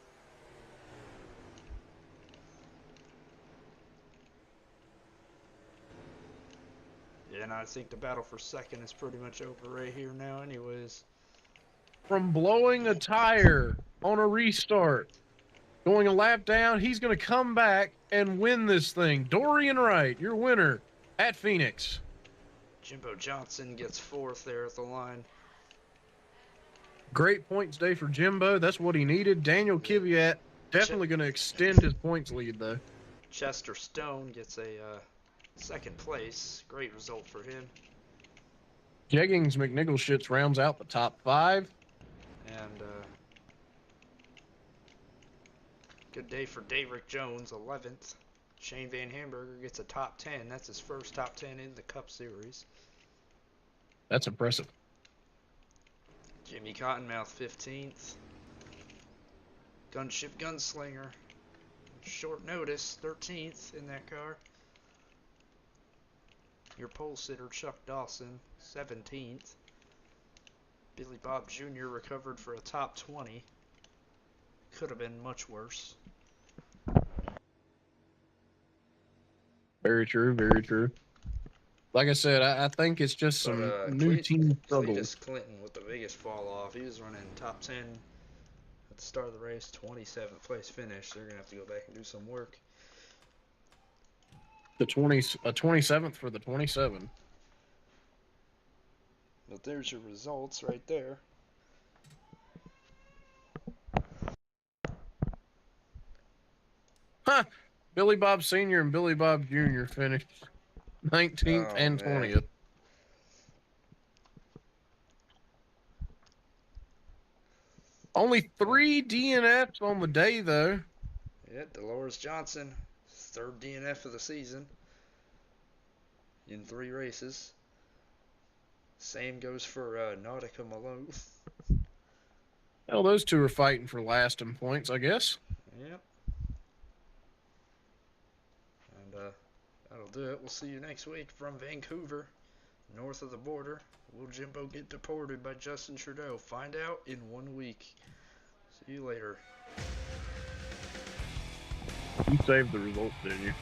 Yeah, and I think the battle for second is pretty much over right here now anyways. From blowing a tire on a restart. Going a lap down, he's going to come back and win this thing. Dorian Wright, your winner at Phoenix. Jimbo Johnson gets 4th there at the line. Great points day for Jimbo. That's what he needed. Daniel Kvyat definitely going to extend his points lead, though. Chester Stone gets a 2nd place. Great result for him. Jeggings McNiggleshits rounds out the top 5. And good day for Daverick Jones, 11th. Shane Van Hamburger gets a top 10. That's his first top 10 in the Cup Series. That's impressive. Jimmy Cottonmouth, 15th. Gunship Gunslinger, short notice, 13th in that car. Your pole sitter, Chuck Dawson, 17th. Billy Bob Jr. recovered for a top 20. Could have been much worse. Very true, very true. Like I said, I think it's just some new team struggles. Cletus Clinton with the biggest fall off. He was running top 10 at the start of the race, 27th place finish. They're going to have to go back and do some work. The 27th for the 27. But there's your results right there. Huh. Billy Bob Sr. and Billy Bob Jr. finished 19th and 20th. Only 3 DNFs on the day, though. Yeah, Dolores Johnson, 3rd DNF of the season in 3 races. Same goes for Nautica Malone. Well, those two are fighting for last in points, I guess. Yep. And that'll do it. We'll see you next week from Vancouver, north of the border. Will Jimbo get deported by Justin Trudeau? Find out in 1 week. See you later. You saved the results, didn't you?